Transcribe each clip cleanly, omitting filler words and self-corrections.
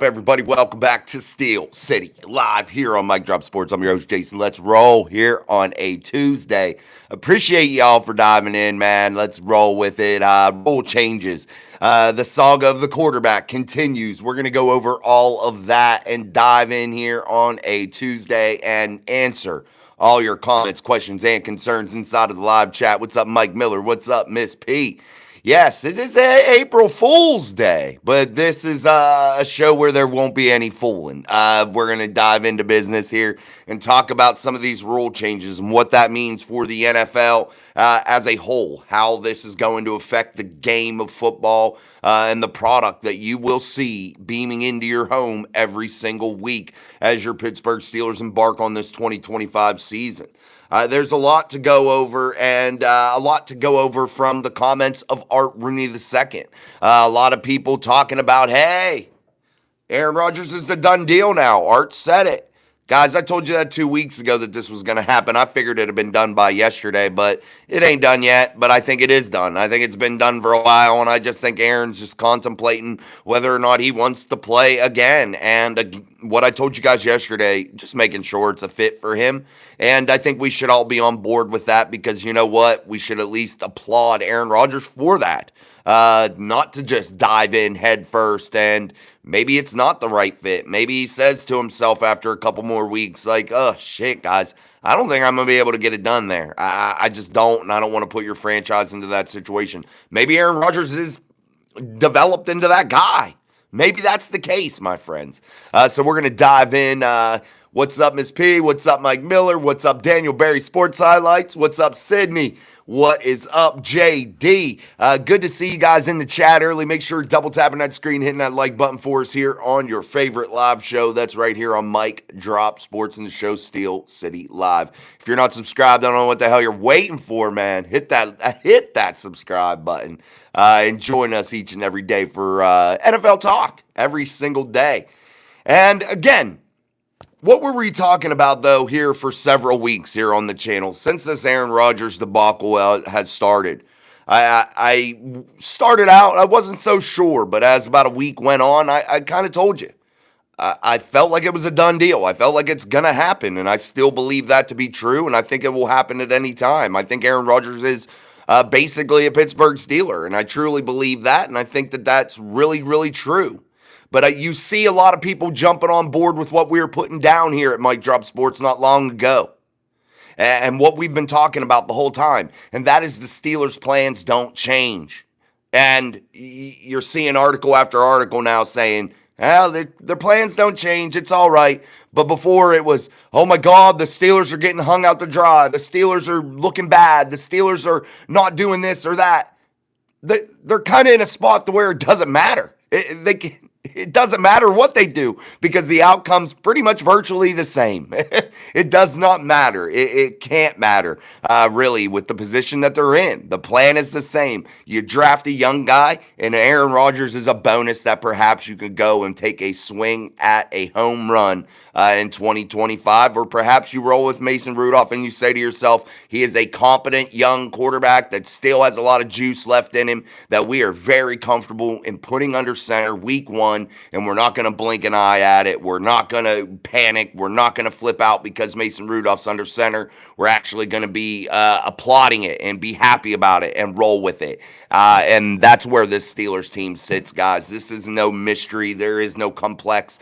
Everybody, welcome back to Steel City Live here on Mic Drop Sports. I'm your host, Jason. Let's roll here on a Tuesday. Appreciate y'all for diving in, man. Let's roll with it. Rule changes. The saga of the quarterback continues. We're going to go over all of that and dive in here on a Tuesday and answer all your comments, questions, and concerns inside of the live chat. What's up, Mike Miller? What's up, Miss P? Yes, it is April Fool's Day, but this is a show where there won't be any fooling. We're going to dive into business here and talk about some of these rule changes and what that means for the NFL as a whole, how this is going to affect the game of football and the product that you will see beaming into your home every single week as your Pittsburgh Steelers embark on this 2025 season. There's a lot to go over, and a lot to go over from the comments of Art Rooney II. A lot of people talking about, hey, Aaron Rodgers is the done deal now. Art said it. Guys, I told you that 2 weeks ago that this was going to happen. I figured it had been done by yesterday, but it ain't done yet. But I think it is done. I think it's been done for a while, and I just think Aaron's just contemplating whether or not he wants to play again. And what I told you guys yesterday, just making sure it's a fit for him. And I think we should all be on board with that because you know what? We should at least applaud Aaron Rodgers for that. Not to just dive in head first and maybe it's not the right fit. Maybe he says to himself after a couple more weeks, like, oh, shit, guys, I don't think I'm going to be able to get it done there. I just don't, and I don't want to put your franchise into that situation. Maybe Aaron Rodgers is developed into that guy. Maybe that's the case, my friends. So we're going to dive in. What's up, Miss P? What's up, Mike Miller? What's up, Daniel Berry Sports Highlights? What's up, Sydney? What is up, JD? Good to see you guys in the chat early. Make sure double tapping that screen, hitting that like button for us here on your favorite live show. That's right here on Mic Drop Sports and the show Steel City Live. If you're not subscribed, I don't know what the hell you're waiting for, man. Hit that subscribe button and join us each and every day for NFL talk every single day. And again, what were we talking about, though, here for several weeks here on the channel since this Aaron Rodgers debacle has started? I started out, I wasn't so sure, but as about a week went on, I kind of told you. I felt like it was a done deal. I felt like it's going to happen, and I still believe that to be true, and I think it will happen at any time. I think Aaron Rodgers is basically a Pittsburgh Steeler, and I truly believe that, and I think that that's really, really true. But you see a lot of people jumping on board with what we were putting down here at Mic Drop Sports not long ago. And what we've been talking about the whole time. And that is the Steelers' plans don't change. And you're seeing article after article now saying, well, their plans don't change. It's all right. But before it was, oh my God, the Steelers are getting hung out to dry. The Steelers are looking bad. The Steelers are not doing this or that. They're kind of in a spot to where it doesn't matter. It doesn't matter what they do because the outcome's pretty much virtually the same. It does not matter. It can't matter, really, with the position that they're in. The plan is the same. You draft a young guy, and Aaron Rodgers is a bonus that perhaps you could go and take a swing at a home run in 2025, or perhaps you roll with Mason Rudolph and you say to yourself, he is a competent young quarterback that still has a lot of juice left in him that we are very comfortable in putting under center week one, and we're not going to blink an eye at it. We're not going to panic. We're not going to flip out because Mason Rudolph's under center. We're actually going to be applauding it and be happy about it and roll with it. And that's where this Steelers team sits, guys. This is no mystery. There is no complex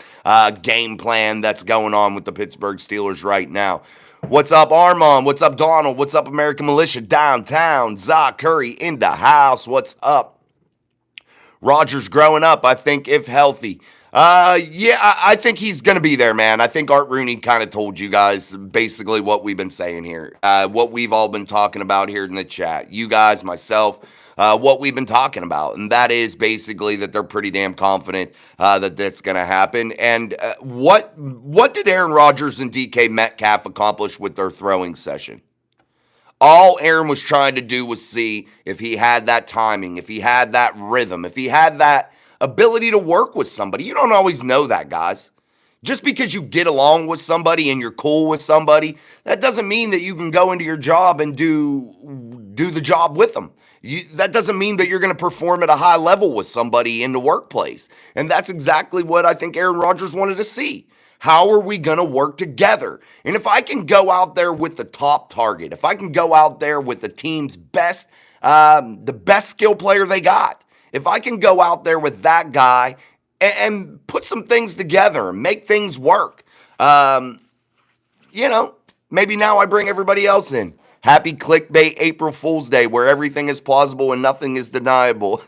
game plan that's going on with the Pittsburgh Steelers right now. What's up, Armand? What's up, Donald? What's up, American Militia downtown? Zach Curry in the house. What's up? Rodgers growing up, I think, if healthy. I think he's going to be there, man. I think Art Rooney kind of told you guys basically what we've been saying here, what we've all been talking about here in the chat. You guys, myself, what we've been talking about. And that is basically that they're pretty damn confident that that's going to happen. And what did Aaron Rodgers and DK Metcalf accomplish with their throwing session? All Aaron was trying to do was see if he had that timing, if he had that rhythm, if he had that ability to work with somebody. You don't always know that, guys. Just because you get along with somebody and you're cool with somebody, that doesn't mean that you can go into your job and do the job with them. That doesn't mean that you're going to perform at a high level with somebody in the workplace. And that's exactly what I think Aaron Rodgers wanted to see. How are we going to work together? And if I can go out there with the top target, if I can go out there with the team's best, the best skill player they got, if I can go out there with that guy and put some things together and make things work, maybe now I bring everybody else in. Happy clickbait April Fool's Day, where everything is plausible and nothing is deniable.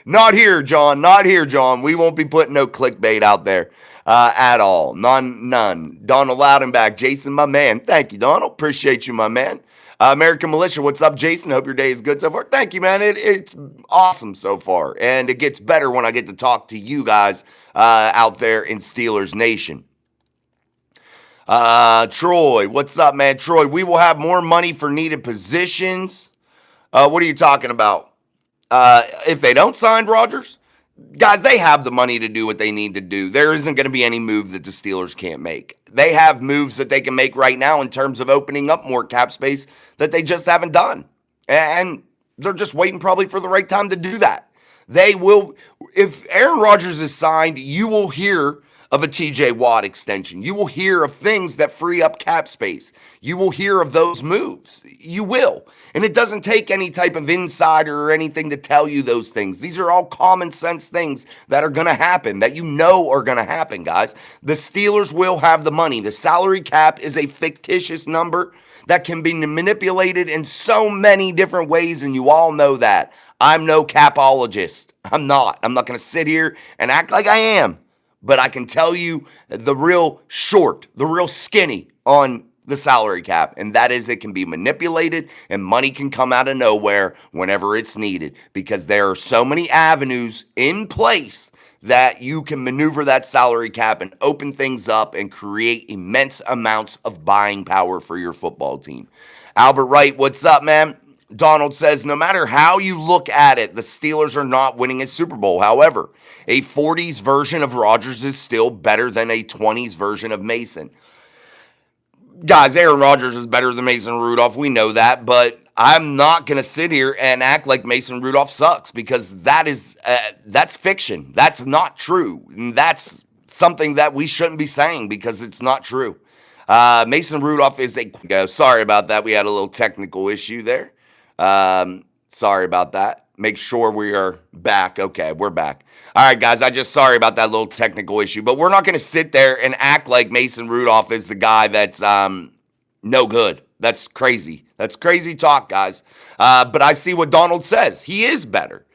Not here, John. Not here, John. We won't be putting no clickbait out there at all. None. Donald Loudenback, Jason, my man. Thank you, Donald. Appreciate you, my man. American Militia, what's up, Jason? Hope your day is good so far. Thank you, man. It's awesome so far, and it gets better when I get to talk to you guys out there in Steelers Nation. Troy, what's up, man? Troy, we will have more money for needed positions. What are you talking about? If they don't sign Rodgers, guys, they have the money to do what they need to do. There isn't going to be any move that the Steelers can't make. They have moves that they can make right now in terms of opening up more cap space that they just haven't done. And they're just waiting probably for the right time to do that. They will, if Aaron Rodgers is signed, you will hear of a TJ Watt extension. You will hear of things that free up cap space. You will hear of those moves. You will. And it doesn't take any type of insider or anything to tell you those things. These are all common sense things that are going to happen, that you know are going to happen, guys. The Steelers will have the money. The salary cap is a fictitious number that can be manipulated in so many different ways, and you all know that. I'm no capologist. I'm not. I'm not going to sit here and act like I am. But I can tell you the real short, the real skinny on the salary cap, and that is it can be manipulated and money can come out of nowhere whenever it's needed because there are so many avenues in place that you can maneuver that salary cap and open things up and create immense amounts of buying power for your football team. Albert Wright, what's up, man? Donald says, no matter how you look at it, the Steelers are not winning a Super Bowl. However, a 40s version of Rodgers is still better than a 20s version of Mason. Guys, Aaron Rodgers is better than Mason Rudolph. We know that, but I'm not going to sit here and act like Mason Rudolph sucks because that's fiction. That's not true. And that's something that we shouldn't be saying because it's not true. Mason Rudolph is sorry about that. We had a little technical issue there. Sorry about that. Make sure we are back. Okay, we're back. All right, guys, sorry about that little technical issue, but we're not going to sit there and act like Mason Rudolph is the guy that's no good. That's crazy. That's crazy talk, guys. But I see what Donald says. He is better.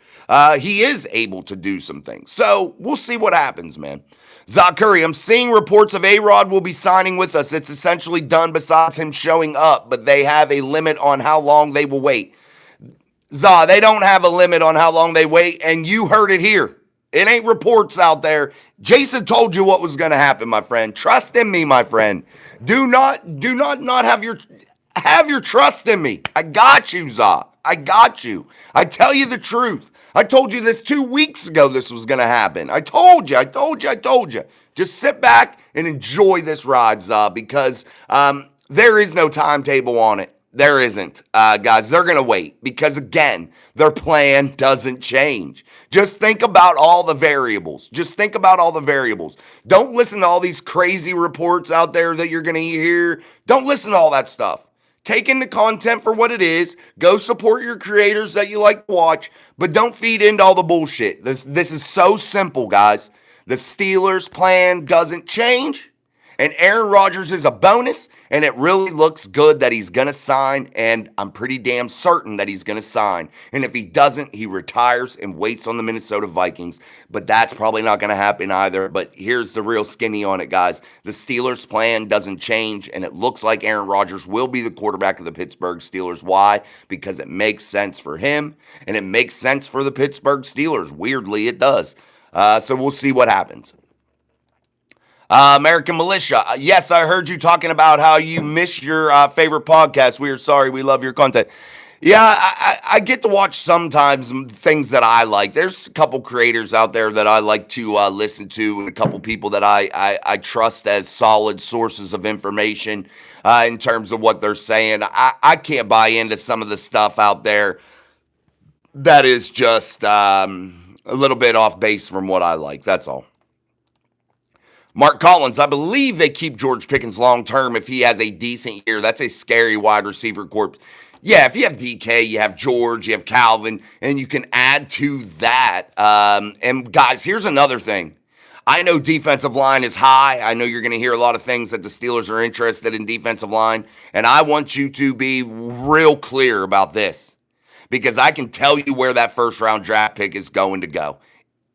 He is able to do some things. So we'll see what happens, man. Zachary, I'm seeing reports of A-Rod will be signing with us. It's essentially done besides him showing up, but they have a limit on how long they will wait. They don't have a limit on how long they wait, and you heard it here. It ain't reports out there. Jason told you what was going to happen, my friend. Trust in me, my friend. Do not have your trust in me. I got you, Za. I got you. I tell you the truth. I told you this 2 weeks ago this was going to happen. I told you. Just sit back and enjoy this ride, Za, because there is no timetable on it. There isn't. Guys, they're going to wait because, again, their plan doesn't change. Just think about all the variables. Don't listen to all these crazy reports out there that you're going to hear. Don't listen to all that stuff. Take in the content for what it is. Go support your creators that you like to watch, but don't feed into all the bullshit. This is so simple, guys. The Steelers' plan doesn't change. And Aaron Rodgers is a bonus, and it really looks good that he's going to sign, and I'm pretty damn certain that he's going to sign. And if he doesn't, he retires and waits on the Minnesota Vikings. But that's probably not going to happen either. But here's the real skinny on it, guys. The Steelers' plan doesn't change, and it looks like Aaron Rodgers will be the quarterback of the Pittsburgh Steelers. Why? Because it makes sense for him, and it makes sense for the Pittsburgh Steelers. Weirdly, it does. So we'll see what happens. American Militia, yes, I heard you talking about how you miss your favorite podcast. We are sorry. We love your content. Yeah, I get to watch sometimes things that I like. There's a couple creators out there that I like to listen to, and a couple people that I trust as solid sources of information in terms of what they're saying. I can't buy into some of the stuff out there that is just a little bit off base from what I like. That's all. Mark Collins, I believe they keep George Pickens long term if he has a decent year. That's a scary wide receiver corps. Yeah, if you have DK, you have George, you have Calvin, and you can add to that. And guys, here's another thing. I know defensive line is high. I know you're going to hear a lot of things that the Steelers are interested in defensive line. And I want you to be real clear about this because I can tell you where that first round draft pick is going to go.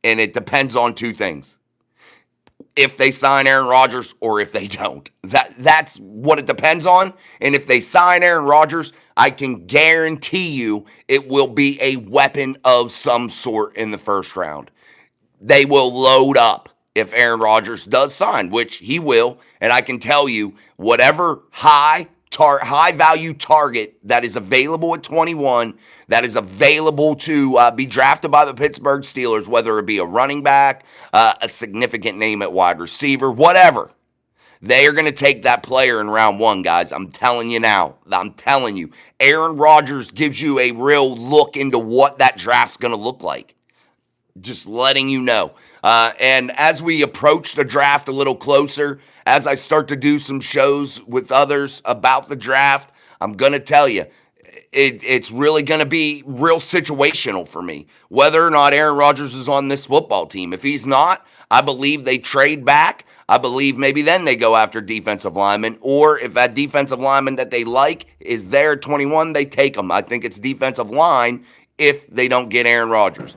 And it depends on two things. If they sign Aaron Rodgers or if they don't. That's what it depends on. And if they sign Aaron Rodgers, I can guarantee you it will be a weapon of some sort in the first round. They will load up if Aaron Rodgers does sign, which he will. And I can tell you, whatever high value target that is available at 21, that is available to be drafted by the Pittsburgh Steelers, whether it be a running back, a significant name at wide receiver, whatever. They are going to take that player in round one, guys. I'm telling you now. I'm telling you. Aaron Rodgers gives you a real look into what that draft's going to look like. Just letting you know. And as we approach the draft a little closer, as I start to do some shows with others about the draft, I'm going to tell you, it's really going to be real situational for me, whether or not Aaron Rodgers is on this football team. If he's not, I believe they trade back. I believe maybe then they go after defensive linemen, or if that defensive lineman that they like is there at 21, they take him. I think it's defensive line if they don't get Aaron Rodgers.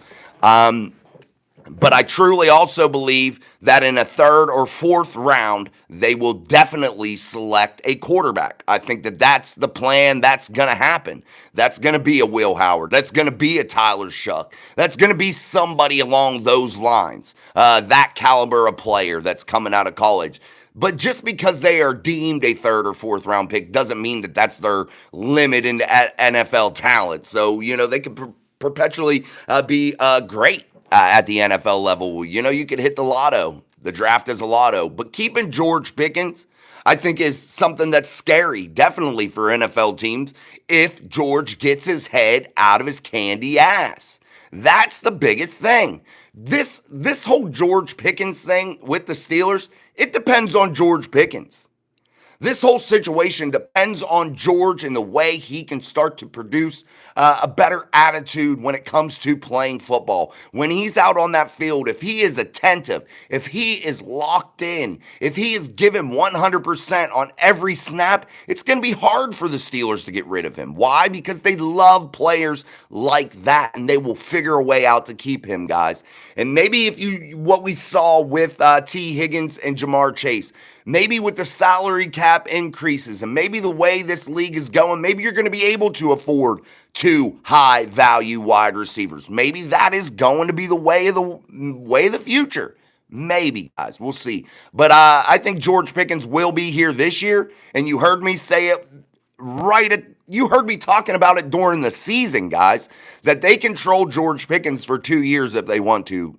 But I truly also believe that in a third or fourth round, they will definitely select a quarterback. I think that that's the plan. That's going to happen. That's going to be a Will Howard. That's going to be a Tyler Shuck. That's going to be somebody along those lines, that caliber of player that's coming out of college. But just because they are deemed a third or fourth round pick doesn't mean that that's their limit into NFL talent. So, they could perpetually be great at the NFL level. You could hit the lotto. The draft is a lotto. But keeping George Pickens, I think, is something that's scary, definitely for NFL teams, if George gets his head out of his candy ass. That's the biggest thing. This whole George Pickens thing with the Steelers, it depends on George Pickens. This whole situation depends on George and the way he can start to produce a better attitude when it comes to playing football. When he's out on that field, if he is attentive, if he is locked in, if he is given 100% on every snap, it's going to be hard for the Steelers to get rid of him. Why? Because they love players like that, and they will figure a way out to keep him, guys. And maybe what we saw with T. Higgins and Jamar Chase, maybe with the salary cap increases and maybe the way this league is going, maybe you're going to be able to afford two high-value wide receivers. Maybe that is going to be the way of the future. Maybe, guys. We'll see. But I think George Pickens will be here this year, and you heard me say it you heard me talking about it during the season, guys, that they control George Pickens for 2 years if they want to.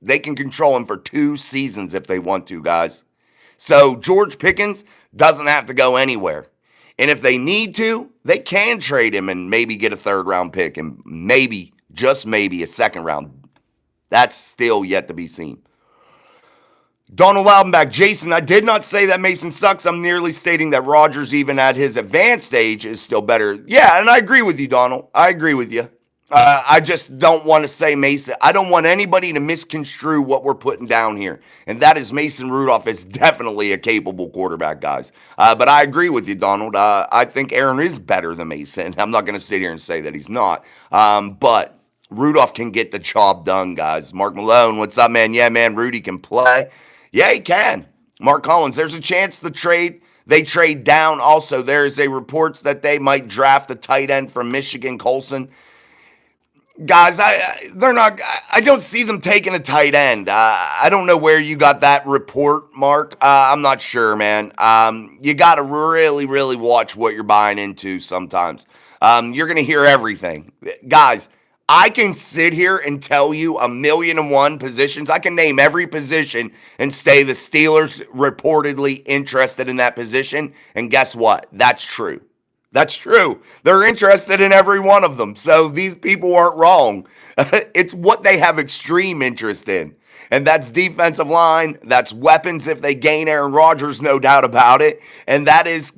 They can control him for 2 seasons if they want to, guys. So George Pickens doesn't have to go anywhere. And if they need to, they can trade him and maybe get a third-round pick and maybe, just maybe, a second round. That's still yet to be seen. Donald Loudenback, Jason, I did not say that Mason sucks. I'm merely stating that Rodgers, even at his advanced age, is still better. Yeah, and I agree with you, Donald. I agree with you. I just don't want to say Mason. I don't want anybody to misconstrue what we're putting down here. And that is Mason Rudolph is definitely a capable quarterback, guys. But I agree with you, Donald. I think Aaron is better than Mason. I'm not going to sit here and say that he's not. But Rudolph can get the job done, guys. Mark Malone, what's up, man? Yeah, man, Rudy can play. Yeah, he can. Mark Collins, there's a chance they trade down. Also, there's a reports that they might draft a tight end from Michigan, Colson. Guys, I don't see them taking a tight end. I don't know where you got that report, Mark. I'm not sure, man. You got to really, really watch what you're buying into sometimes. You're going to hear everything. Guys, I can sit here and tell you 1,000,001 positions. I can name every position and say the Steelers reportedly interested in that position. And guess what? That's true. That's true. They're interested in every one of them. So these people aren't wrong. It's what they have extreme interest in. And that's defensive line. That's weapons if they gain Aaron Rodgers, no doubt about it. And that is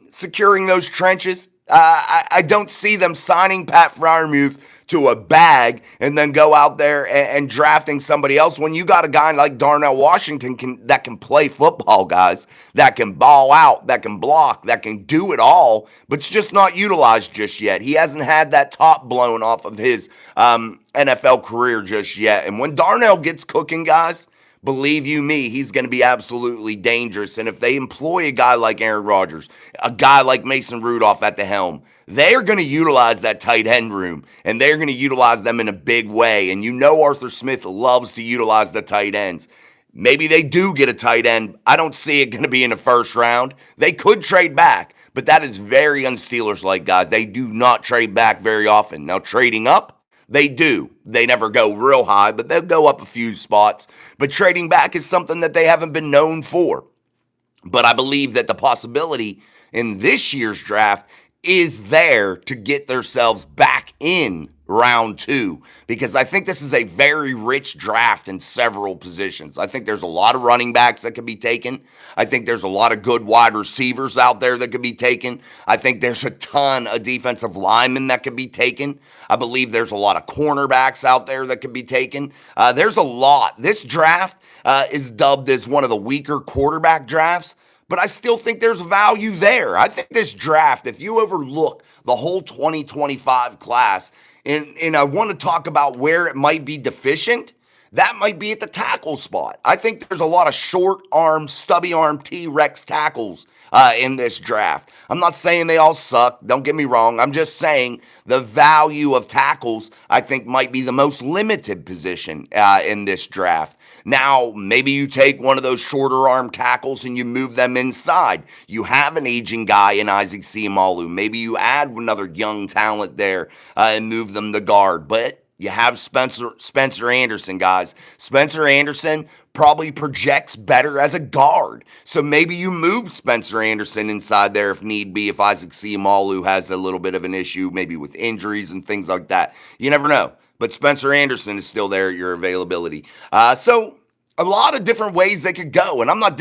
securing those trenches. I don't see them signing Pat Freiermuth to a bag and then go out there and drafting somebody else when you got a guy like Darnell Washington that can play football, guys, that can ball out, that can block, that can do it all, but it's just not utilized just yet. He hasn't had that top blown off of his NFL career just yet. And when Darnell gets cooking, guys, believe you me, he's going to be absolutely dangerous. And if they employ a guy like Aaron Rodgers, a guy like Mason Rudolph at the helm, they're going to utilize that tight end room, and they're going to utilize them in a big way. And you know Arthur Smith loves to utilize the tight ends. Maybe they do get a tight end. I don't see it going to be in the first round. They could trade back, but that is very un-Steelers-like, guys. They do not trade back very often. Now, trading up, they do. They never go real high, but they'll go up a few spots. But trading back is something that they haven't been known for. But I believe that the possibility in this year's draft is there to get themselves back in round 2, because I think this is a very rich draft in several positions. I think there's a lot of running backs that could be taken. I think there's a lot of good wide receivers out there that could be taken. I think there's a ton of defensive linemen that could be taken. I believe there's a lot of cornerbacks out there that could be taken. There's a lot. This draft is dubbed as one of the weaker quarterback drafts, but I still think there's value there. I think this draft, if you overlook the whole 2025 class, and I want to talk about where it might be deficient, that might be at the tackle spot. I think there's a lot of short arm, stubby arm T-Rex tackles in this draft. I'm not saying they all suck. Don't get me wrong. I'm just saying the value of tackles, I think, might be the most limited position in this draft. Now, maybe you take one of those shorter arm tackles and you move them inside. You have an aging guy in Isaac Seumalo. Maybe you add another young talent there and move them to guard. But you have Spencer Anderson, guys. Spencer Anderson probably projects better as a guard. So maybe you move Spencer Anderson inside there if need be, if Isaac Seumalo has a little bit of an issue, maybe with injuries and things like that. You never know. But Spencer Anderson is still there at your availability. So a lot of different ways they could go. And I'm not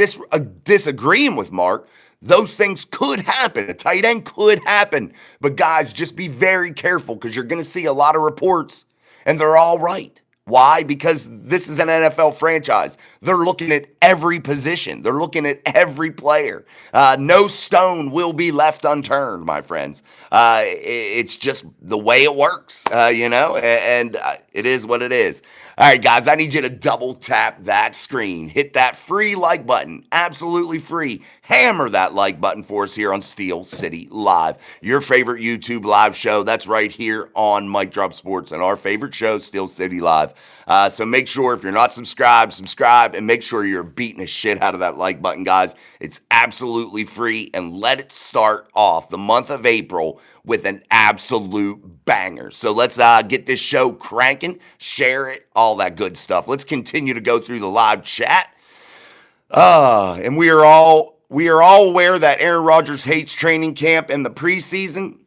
disagreeing with Mark. Those things could happen. A tight end could happen. But guys, just be very careful, because you're going to see a lot of reports, and they're all right. Why? Because this is an NFL franchise. They're looking at every position. They're looking at every player. No stone will be left unturned, my friends. It's just the way it works, and it is what it is. All right, guys, I need you to double tap that screen. Hit that free like button. Absolutely free. Hammer that like button for us here on Steel City Live. Your favorite YouTube live show. That's right here on Mic Drop Sports, and our favorite show, Steel City Live. So make sure, if you're not subscribed, subscribe, and make sure you're beating the shit out of that like button, guys. It's absolutely free, and let it start off the month of April with an absolute banger. So let's get this show cranking, share it, all that good stuff. Let's continue to go through the live chat. And we are all aware that Aaron Rodgers hates training camp and the preseason.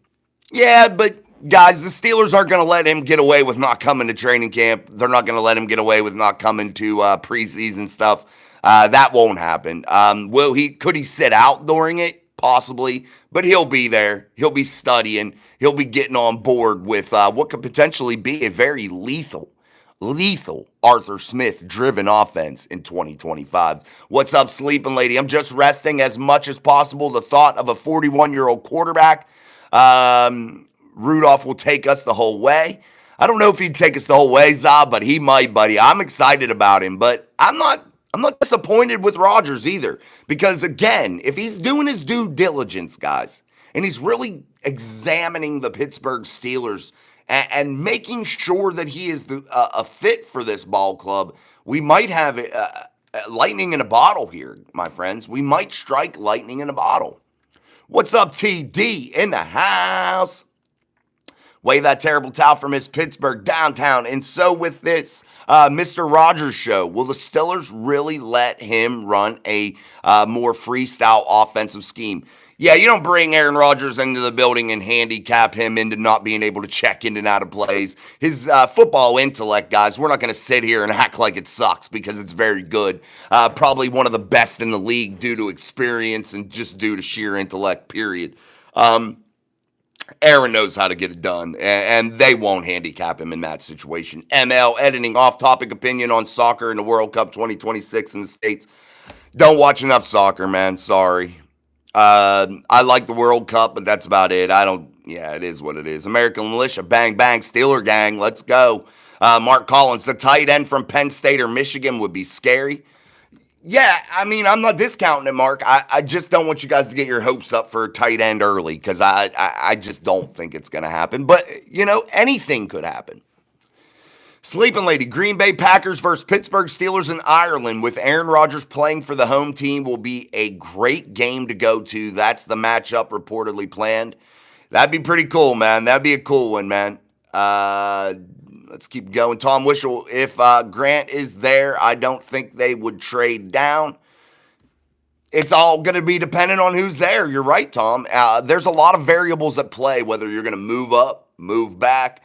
Yeah, but guys, the Steelers aren't going to let him get away with not coming to training camp. They're not going to let him get away with not coming to preseason stuff. That won't happen. Could he sit out during it? Possibly, but he'll be there. He'll be studying. He'll be getting on board with what could potentially be a very lethal Arthur Smith-driven offense in 2025. What's up, sleeping lady? I'm just resting as much as possible. The thought of a 41-year-old quarterback. Rudolph will take us the whole way. I don't know if he'd take us the whole way, Zab, but he might, buddy. I'm excited about him, but I'm not disappointed with Rodgers either, because again, if he's doing his due diligence, guys, and he's really examining the Pittsburgh Steelers and making sure that he is a fit for this ball club, we might have lightning in a bottle here, my friends. We might strike lightning in a bottle. What's up, TD in the house? Wave that terrible towel from his Pittsburgh downtown. And so with this Mr. Rodgers show, will the Steelers really let him run a more freestyle offensive scheme? Yeah, you don't bring Aaron Rodgers into the building and handicap him into not being able to check in and out of plays. His football intellect, guys, we're not going to sit here and act like it sucks because it's very good. Probably one of the best in the league due to experience and just due to sheer intellect, period. Aaron knows how to get it done, and they won't handicap him in that situation. ML, editing off-topic opinion on soccer in the World Cup 2026 in the States. Don't watch enough soccer, man. Sorry. I like the World Cup, but that's about it. Yeah, it is what it is. American Militia, bang, bang, Steeler gang, let's go. Mark Collins, the tight end from Penn State or Michigan would be scary. Yeah, I mean, I'm not discounting it, Mark. I just don't want you guys to get your hopes up for a tight end early because I just don't think it's going to happen. But, anything could happen. Sleeping Lady, Green Bay Packers versus Pittsburgh Steelers in Ireland with Aaron Rodgers playing for the home team will be a great game to go to. That's the matchup reportedly planned. That'd be pretty cool, man. That'd be a cool one, man. Let's keep going. Tom Wishel, if Grant is there, I don't think they would trade down. It's all going to be dependent on who's there. You're right, Tom. There's a lot of variables at play, whether you're going to move up, move back.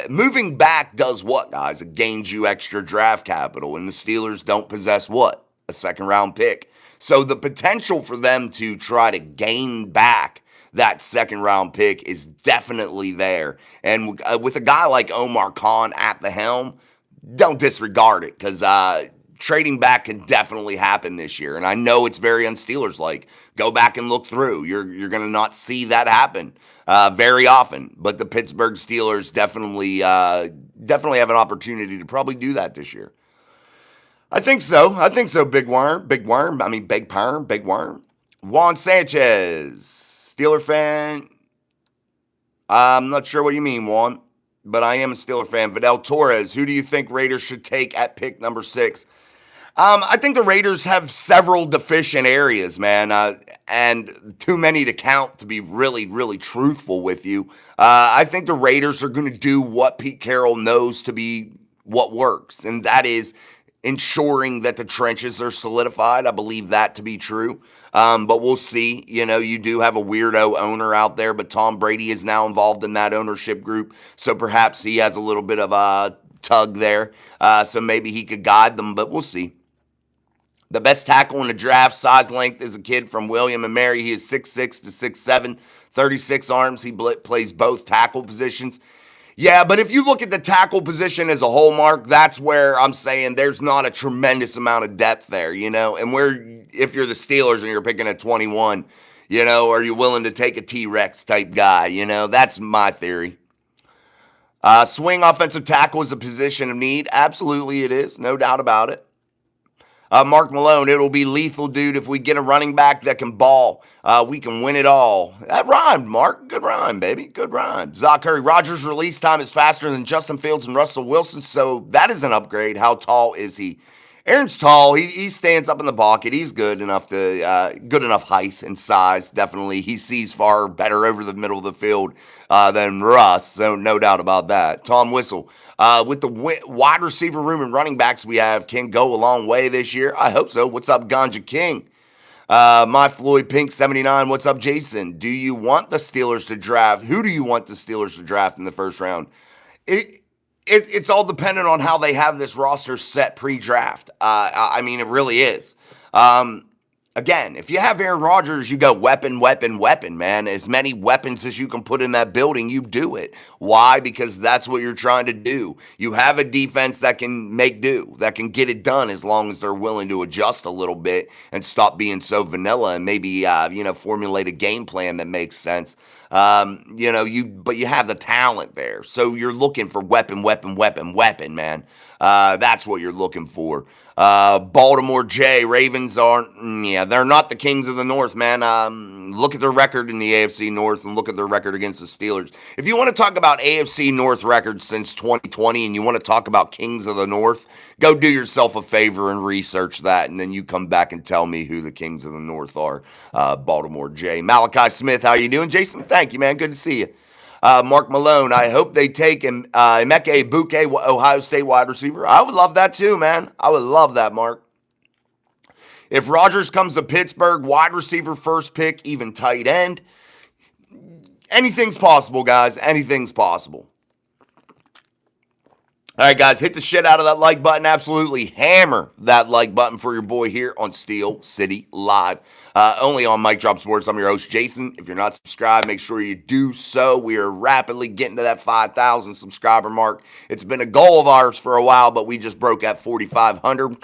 Moving back does what, guys? It gains you extra draft capital, and the Steelers don't possess what? A second-round pick. So the potential for them to try to gain back that second-round pick is definitely there. And with a guy like Omar Khan at the helm, don't disregard it because trading back can definitely happen this year. And I know it's very un-Steelers-like. Go back and look through. You're going to not see that happen very often. But the Pittsburgh Steelers definitely have an opportunity to probably do that this year. I think so, Big Worm. Big Worm. Juan Sanchez, Steeler fan. I'm not sure what you mean, Juan, but I am a Steeler fan. Vidal Torres, who do you think Raiders should take at pick number 6? I think the Raiders have several deficient areas, man, and too many to count to be really, really truthful with you. I think the Raiders are going to do what Pete Carroll knows to be what works, and that is ensuring that the trenches are solidified. I believe that to be true, but we'll see. You do have a weirdo owner out there, but Tom Brady is now involved in that ownership group, so perhaps he has a little bit of a tug there, so maybe he could guide them, but we'll see. The best tackle in the draft, size length, is a kid from William and Mary. He is 6'6" to 6'7", 36 arms. He plays both tackle positions. Yeah, but if you look at the tackle position as a whole, Mark, that's where I'm saying there's not a tremendous amount of depth there, and if you're the Steelers and you're picking at 21, are you willing to take a T-Rex type guy? That's my theory. Swing offensive tackle is a position of need. Absolutely it is, no doubt about it. Mark Malone, it'll be lethal, dude. If we get a running back that can ball, we can win it all. That rhymed, Mark. Good rhyme, baby. Good rhyme. Zach Curry, Rodgers' release time is faster than Justin Fields and Russell Wilson, so that is an upgrade. How tall is he? Aaron's tall. He stands up in the pocket. He's good enough height and size, definitely. He sees far better over the middle of the field than Russ, so no doubt about that. Tom Whistle. With the wide receiver room and running backs we have can go a long way this year. I hope so. What's up, Ganja King? My Floyd Pink 79. What's up, Jason? Do you want the Steelers to draft? Who do you want the Steelers to draft in the first round? It's all dependent on how they have this roster set pre-draft. I mean, it really is. Again, if you have Aaron Rodgers, you go weapon, man. As many weapons as you can put in that building, you do it. Why? Because that's what you're trying to do. You have a defense that can make do, that can get it done as long as they're willing to adjust a little bit and stop being so vanilla and maybe, formulate a game plan that makes sense. But you have the talent there. So you're looking for weapon, man. That's what you're looking for. Baltimore J, Ravens they're not the kings of the North, man. Look at their record in the AFC North and look at their record against the Steelers. If you want to talk about AFC North records since 2020 and you want to talk about kings of the North, go do yourself a favor and research that, and then you come back and tell me who the kings of the North are. Baltimore J. Malachi Smith, how you doing? Jason, thank you, man. Good to see you. Mark Malone, I hope they take Emeka Egbuka, Ohio State wide receiver. I would love that too, man. I would love that, Mark. If Rodgers comes to Pittsburgh, wide receiver first pick, even tight end, anything's possible, guys. Anything's possible. All right, guys, hit the shit out of that like button. Absolutely hammer that like button for your boy here on Steel City Live. Only on Mic Drop Sports. I'm your host, Jason. If you're not subscribed, make sure you do so. We are rapidly getting to that 5,000 subscriber mark. It's been a goal of ours for a while, but we just broke that 4,500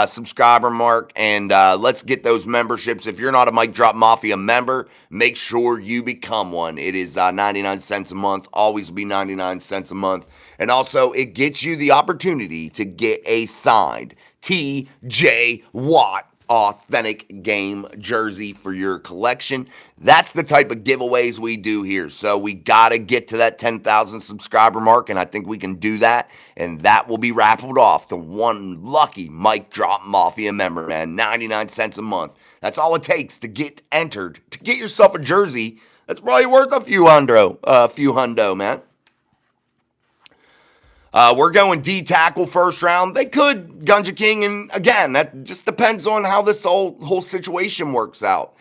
subscriber mark. And let's get those memberships. If you're not a Mic Drop Mafia member, make sure you become one. It is 99 cents a month. Always be 99 cents a month. And also, it gets you the opportunity to get a signed T.J. Watt authentic game jersey for your collection. That's the type of giveaways we do here. So we got to get to that 10,000 subscriber mark, and I think we can do that. And that will be raffled off to one lucky Mic Drop Mafia member, man. 99 cents a month. That's all it takes to get entered. To get yourself a jersey, that's probably worth a few hundo, man. We're going D tackle first round. They could Gunja King, and again, that just depends on how this whole situation works out.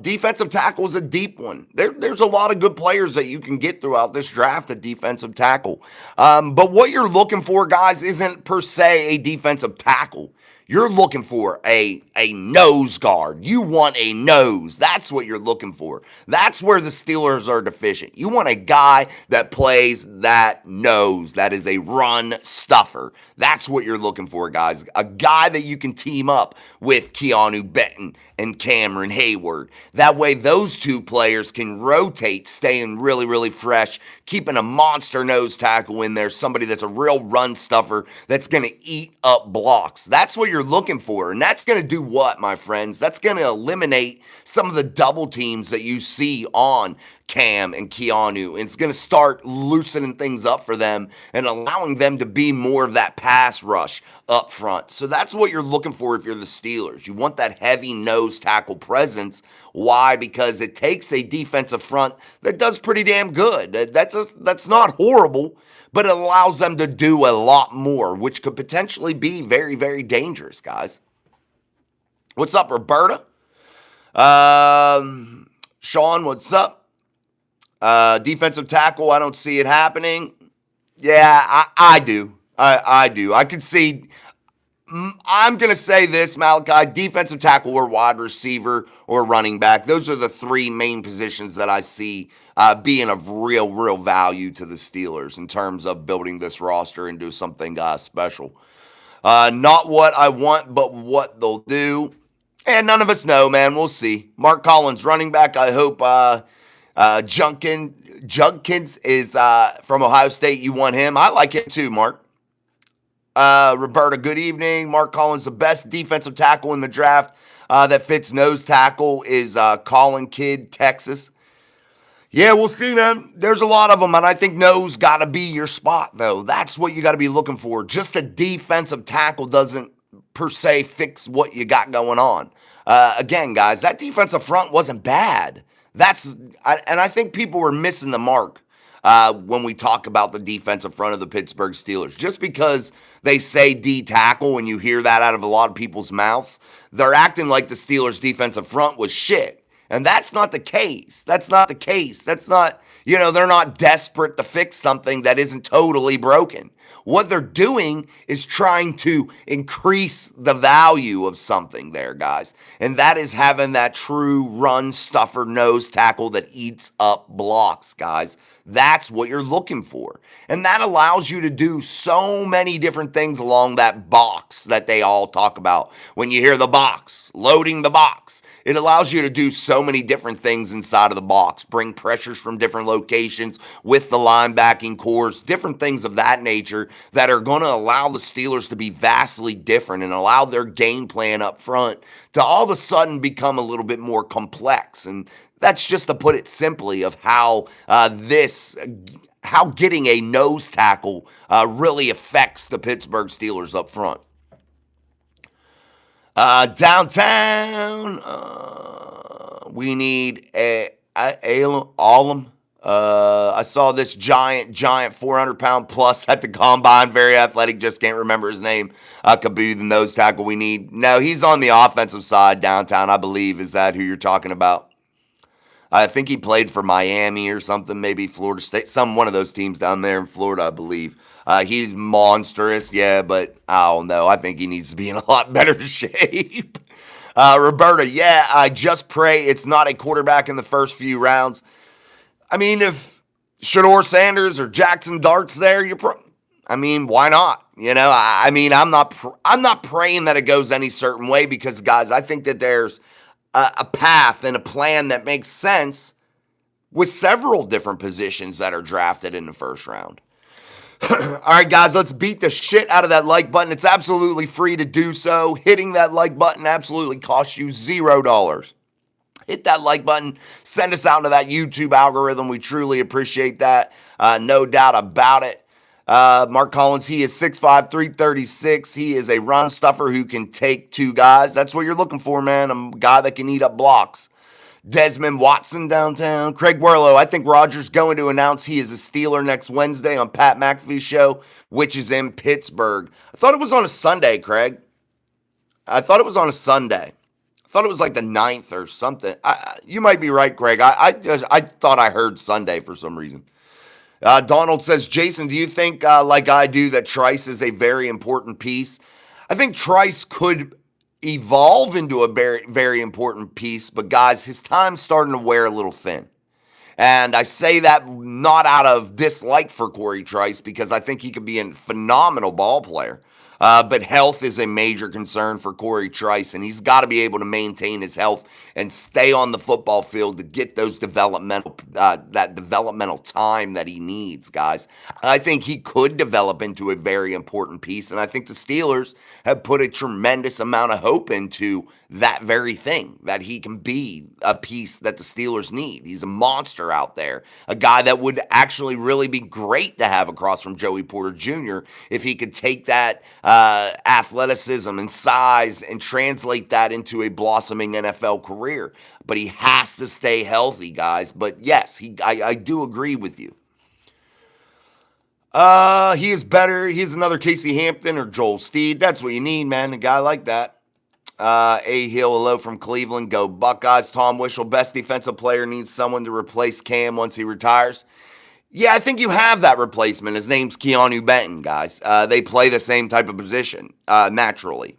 Defensive tackle is a deep one. There's a lot of good players that you can get throughout this draft at defensive tackle. But what you're looking for, guys, isn't per se a defensive tackle. You're looking for a nose guard. You want a nose. That's what you're looking for. That's where the Steelers are deficient. You want a guy that plays that nose. That is a run stuffer. That's what you're looking for, guys. A guy that you can team up with Keanu Benton and Cameron Hayward. That way those two players can rotate, staying really, really fresh, keeping a monster nose tackle in there, somebody that's a real run stuffer that's going to eat up blocks. That's what you're looking for. And that's going to do what, my friends? That's going to eliminate some of the double teams that you see on Cam and Keanu. And it's going to start loosening things up for them and allowing them to be more of that pass rush up front. So that's what you're looking for if you're the Steelers. You want that heavy nose tackle presence. Why? Because it takes a defensive front that does pretty damn good. That's not horrible, but it allows them to do a lot more, which could potentially be very, very dangerous, guys. What's up, Roberta? Sean, what's up? Defensive tackle, I don't see it happening. Yeah, I do. I do. I can see. I'm going to say this, Malachi, defensive tackle or wide receiver or running back. Those are the three main positions that I see being of real value to the Steelers in terms of building this roster into something special. Not what I want, but what they'll do. And none of us know, man. We'll see. Mark Collins, running back. I hope Judkins is from Ohio State. You want him? I like him too, Mark. Roberta, good evening. Mark Collins, the best defensive tackle in the draft that fits nose tackle is Colin Kidd, Texas. Yeah, we'll see, man. There's a lot of them, and I think nose got to be your spot, though. That's what you got to be looking for. Just a defensive tackle doesn't, per se, fix what you got going on. Again, guys, that defensive front wasn't bad. And I think people were missing the mark when we talk about the defensive front of the Pittsburgh Steelers. Just because they say D tackle and you hear that out of a lot of people's mouths, they're acting like the Steelers' defensive front was shit. And that's not the case. That's not the case. That's not, they're not desperate to fix something that isn't totally broken. What they're doing is trying to increase the value of something there, guys. And that is having that true run stuffer nose tackle that eats up blocks, guys. That's what you're looking for. And that allows you to do so many different things along that box that they all talk about. When you hear the box, loading the box, it allows you to do so many different things inside of the box. Bring pressures from different locations with the linebacking cores, different things of that nature that are going to allow the Steelers to be vastly different and allow their game plan up front to all of a sudden become a little bit more complex. And that's just to put it simply of how getting a nose tackle really affects the Pittsburgh Steelers up front. Downtown, we need Alum. I saw this giant 400-pound plus at the combine. Very athletic. Just can't remember his name. Kaboo, the nose tackle we need. No, he's on the offensive side downtown, I believe. Is that who you're talking about? I think he played for Miami or something, maybe Florida State, one of those teams down there in Florida, I believe. He's monstrous, yeah, but I don't know. I think he needs to be in a lot better shape. Roberta, yeah, I just pray it's not a quarterback in the first few rounds. I mean, if Shador Sanders or Jackson Dart's there, why not? I'm not praying that it goes any certain way because, guys, I think that there's a path and a plan that makes sense with several different positions that are drafted in the first round. All right, guys, let's beat the shit out of that like button. It's absolutely free to do so. Hitting that like button absolutely costs you $0. Hit that like button. Send us out into that YouTube algorithm. We truly appreciate that. No doubt about it. Mark Collins, he is 6'5", 336. He is a run stuffer who can take two guys. That's what you're looking for, man. A guy that can eat up blocks. Desmond Watson downtown. Craig Werlow, I think Rodgers going to announce he is a Steeler next Wednesday on Pat McAfee's show, which is in Pittsburgh. I thought it was on a Sunday, Craig. I thought it was on a Sunday. I thought it was like the 9th or something. You might be right, Craig. I thought I heard Sunday for some reason. Donald says, Jason, do you think, like I do, that Trice is a very important piece? I think Trice could evolve into a very, very important piece, but guys, his time's starting to wear a little thin. And I say that not out of dislike for Corey Trice because I think he could be a phenomenal ball player. But health is a major concern for Corey Trice, and he's got to be able to maintain his health and stay on the football field to get those developmental time that he needs, guys. I think he could develop into a very important piece, and I think the Steelers have put a tremendous amount of hope into that very thing, that he can be a piece that the Steelers need. He's a monster out there, a guy that would actually really be great to have across from Joey Porter Jr. if he could take that athleticism and size and translate that into a blossoming NFL career. But he has to stay healthy, guys. But yes, I do agree with you. He is better. He's another Casey Hampton or Joel Steed. That's what you need, man. A guy like that. A Hill, hello from Cleveland. Go Buckeyes. Tom Wishel, best defensive player, needs someone to replace Cam once he retires. Yeah, I think you have that replacement. His name's Keanu Benton, guys. They play the same type of position naturally.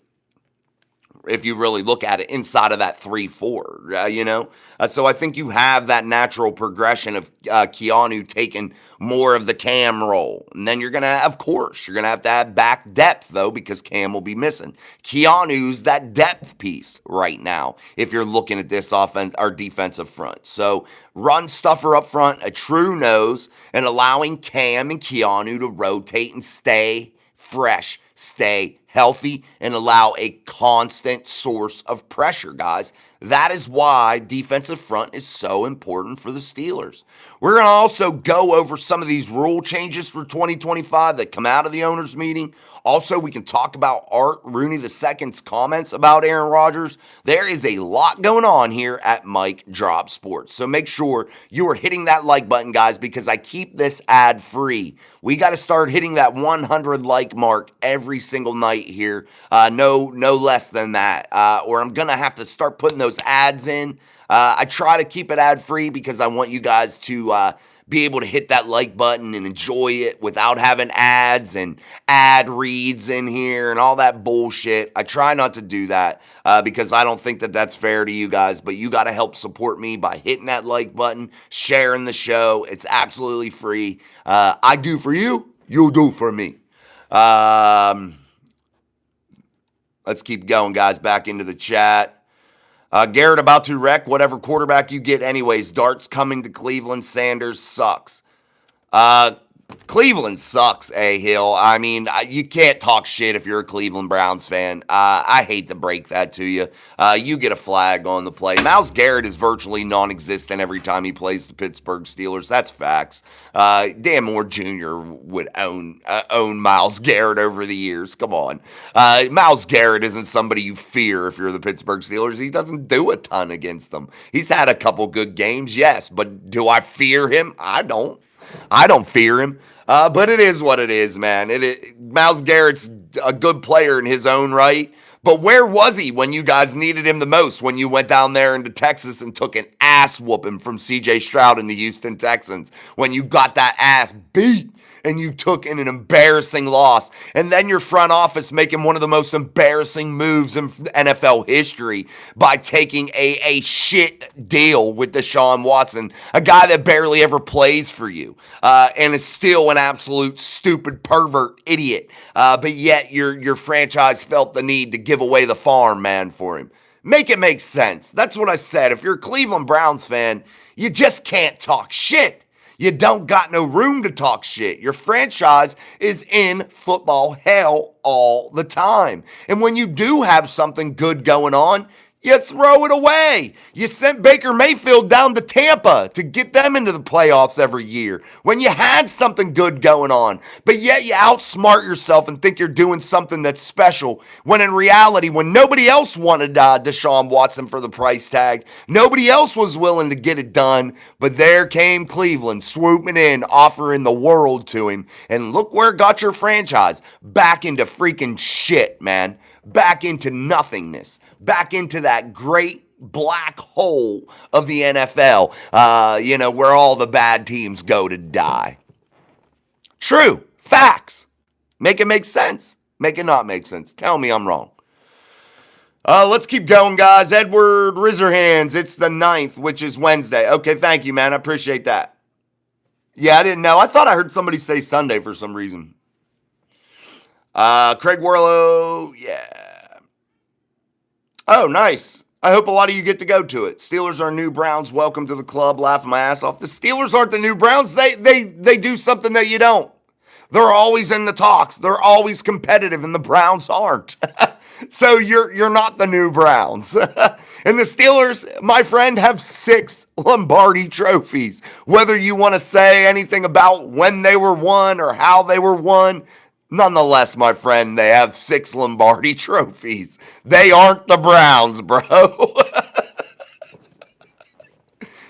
If you really look at it inside of that 3-4, So I think you have that natural progression of Keanu taking more of the Cam role. And then you're going to, of course, you're going to have back depth, though, because Cam will be missing. Keanu's that depth piece right now, if you're looking at this offense or defensive front. So run stuffer up front, a true nose, and allowing Cam and Keanu to rotate and stay fresh, stay healthy, and allow a constant source of pressure, guys. That is why defensive front is so important for the Steelers. We're going to also go over some of these rule changes for 2025 that come out of the owners' meeting. Also, we can talk about Art Rooney II's comments about Aaron Rodgers. There is a lot going on here at Mike Drop Sports. So make sure you are hitting that like button, guys, because I keep this ad free. We got to start hitting that 100 like mark every single night here. No less than that. Or I'm going to have to start putting those ads in. I try to keep it ad free because I want you guys to be able to hit that like button and enjoy it without having ads and ad reads in here and all that bullshit. I try not to do that because I don't think that that's fair to you guys, but you got to help support me by hitting that like button, sharing the show. It's absolutely free. I do for you, you'll do for me. Let's keep going, guys. Back into the chat. Garrett about to wreck whatever quarterback you get anyways. Dart's coming to Cleveland. Sanders sucks. Cleveland sucks, Hill. I mean, you can't talk shit if you're a Cleveland Browns fan. I hate to break that to you. You get a flag on the play. Myles Garrett is virtually non-existent every time he plays the Pittsburgh Steelers. That's facts. Dan Moore Jr. would own Myles Garrett over the years. Come on. Myles Garrett isn't somebody you fear if you're the Pittsburgh Steelers. He doesn't do a ton against them. He's had a couple good games, yes, but do I fear him? I don't fear him. But it is what it is, man. Myles Garrett's a good player in his own right. But where was he when you guys needed him the most? When you went down there into Texas and took an ass whooping from C.J. Stroud and the Houston Texans? When you got that ass beat and you took in an embarrassing loss. And then your front office making one of the most embarrassing moves in NFL history by taking a shit deal with Deshaun Watson, a guy that barely ever plays for you, and is still an absolute stupid pervert idiot. But yet your franchise felt the need to give away the farm, man, for him. Make it make sense. That's what I said. If you're a Cleveland Browns fan, you just can't talk shit. You don't got no room to talk shit. Your franchise is in football hell all the time. And when you do have something good going on, you throw it away. You sent Baker Mayfield down to Tampa to get them into the playoffs every year when you had something good going on. But yet you outsmart yourself and think you're doing something that's special when in reality, when nobody else wanted Deshaun Watson for the price tag, nobody else was willing to get it done. But there came Cleveland swooping in, offering the world to him. And look where it got your franchise. Back into freaking shit, man. Back into nothingness. Back into that great black hole of the NFL, where all the bad teams go to die. True. Facts. Make it make sense. Make it not make sense. Tell me I'm wrong. Let's keep going, guys. Edward Rizerhands. It's the 9th, which is Wednesday. Okay, thank you, man. I appreciate that. Yeah, I didn't know. I thought I heard somebody say Sunday for some reason. Craig Warlow. Yeah. Oh, nice. I hope a lot of you get to go to it. Steelers are new Browns. Welcome to the club. Laughing my ass off. The Steelers aren't the new Browns. They do something that you don't. They're always in the talks. They're always competitive, and the Browns aren't. So you're not the new Browns. And the Steelers, my friend, have 6 Lombardi trophies. Whether you want to say anything about when they were won or how they were won, nonetheless, my friend, they have 6 Lombardi trophies. They aren't the Browns, bro.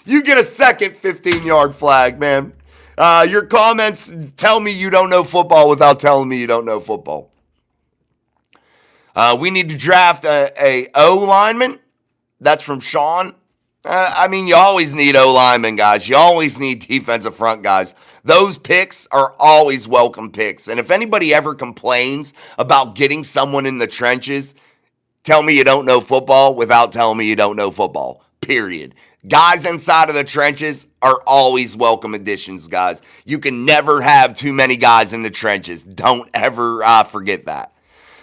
You get a second 15-yard flag, man. Your comments tell me you don't know football without telling me you don't know football. We need to draft a O-lineman. That's from Sean. You always need O-linemen, guys. You always need defensive front guys. Those picks are always welcome picks. And if anybody ever complains about getting someone in the trenches, tell me you don't know football without telling me you don't know football, period. Guys inside of the trenches are always welcome additions, guys. You can never have too many guys in the trenches. Don't ever forget that.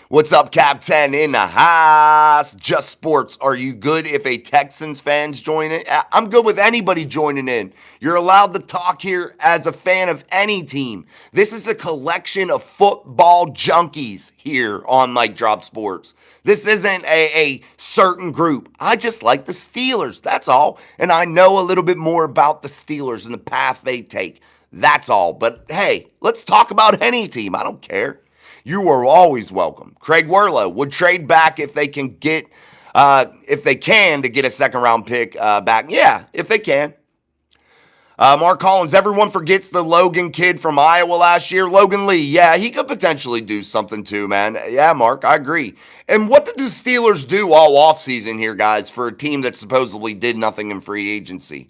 What's up, Captain in the house? Just Sports. Are you good if a Texans fans join in? I'm good with anybody joining in. You're allowed to talk here as a fan of any team. This is a collection of football junkies here on Mic Drop Sports. This isn't a certain group. I just like the Steelers. That's all. And I know a little bit more about the Steelers and the path they take. That's all. But hey, let's talk about any team. I don't care. You are always welcome. Craig Werlow would trade back if they can to get a second round pick back. Yeah, if they can. Mark Collins, everyone forgets the Logan kid from Iowa last year. Logan Lee, yeah, he could potentially do something too, man. Yeah, Mark, I agree. And what did the Steelers do all offseason here, guys, for a team that supposedly did nothing in free agency?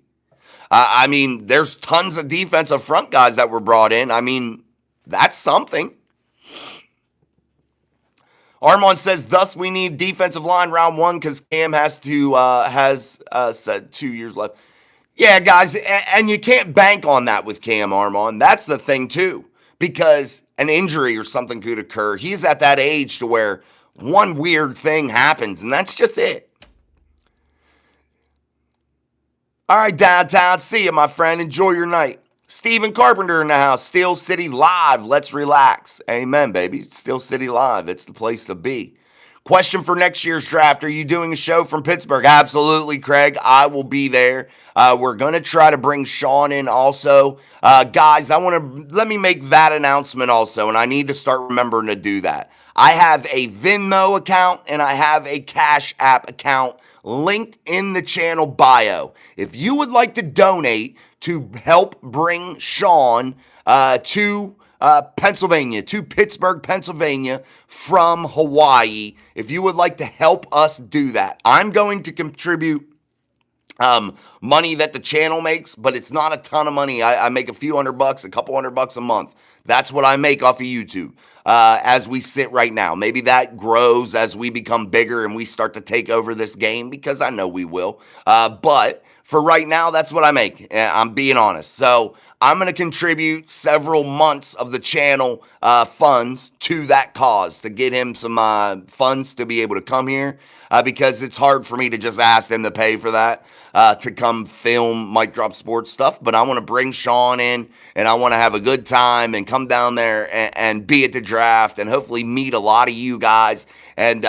There's tons of defensive front guys that were brought in. That's something. Armand says, thus we need defensive line round 1 because Cam has said 2 years left. Yeah, guys, and you can't bank on that with Cam, Armand. That's the thing, too, because an injury or something could occur. He's at that age to where one weird thing happens, and that's just it. All right, downtown. See you, my friend. Enjoy your night. Stephen Carpenter in the house. Steel City Live. Let's relax. Amen, baby. Steel City Live. It's the place to be. Question for next year's draft. Are you doing a show from Pittsburgh? Absolutely, Craig. I will be there. We're going to try to bring Sean in also. Guys, let me make that announcement also, and I need to start remembering to do that. I have a Venmo account and I have a Cash App account linked in the channel bio. If you would like to donate to help bring Sean to Pennsylvania, to Pittsburgh, Pennsylvania from Hawaii, if you would like to help us do that, I'm going to contribute money that the channel makes, but it's not a ton of money. I make a few $100, a couple $100 a month. That's what I make off of YouTube as we sit right now. Maybe that grows as we become bigger and we start to take over this game, because I know we will. But for right now, that's what I make. I'm being honest. So I'm going to contribute several months of the channel funds to that cause to get him some funds to be able to come here, because it's hard for me to just ask them to pay for that to come film Mic Drop Sports stuff. But I want to bring Sean in, and I want to have a good time and come down there and be at the draft and hopefully meet a lot of you guys and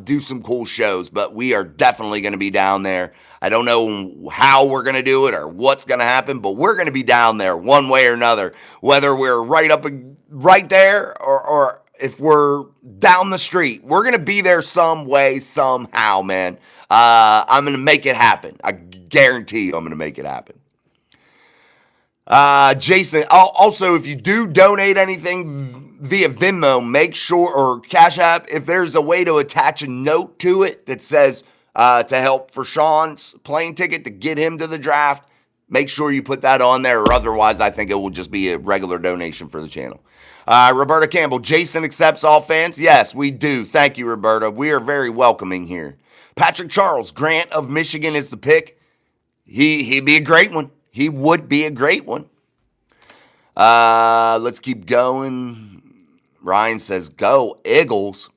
do some cool shows. But we are definitely going to be down there. I don't know how we're going to do it or what's going to happen, but we're going to be down there one way or another, whether we're right there or if we're down the street. We're going to be there some way, somehow, man. I'm going to make it happen. I guarantee you I'm going to make it happen. Jason, also, if you do donate anything via Venmo, make sure, or Cash App, if there's a way to attach a note to it that says, to help for Sean's plane ticket to get him to the draft, make sure you put that on there, or otherwise I think it will just be a regular donation for the channel. Roberta Campbell, Jason accepts all fans? Yes, we do. Thank you, Roberta. We are very welcoming here. Patrick Charles, Grant of Michigan is the pick. He'd be a great one. He would be a great one. Let's keep going. Ryan says, go Eagles.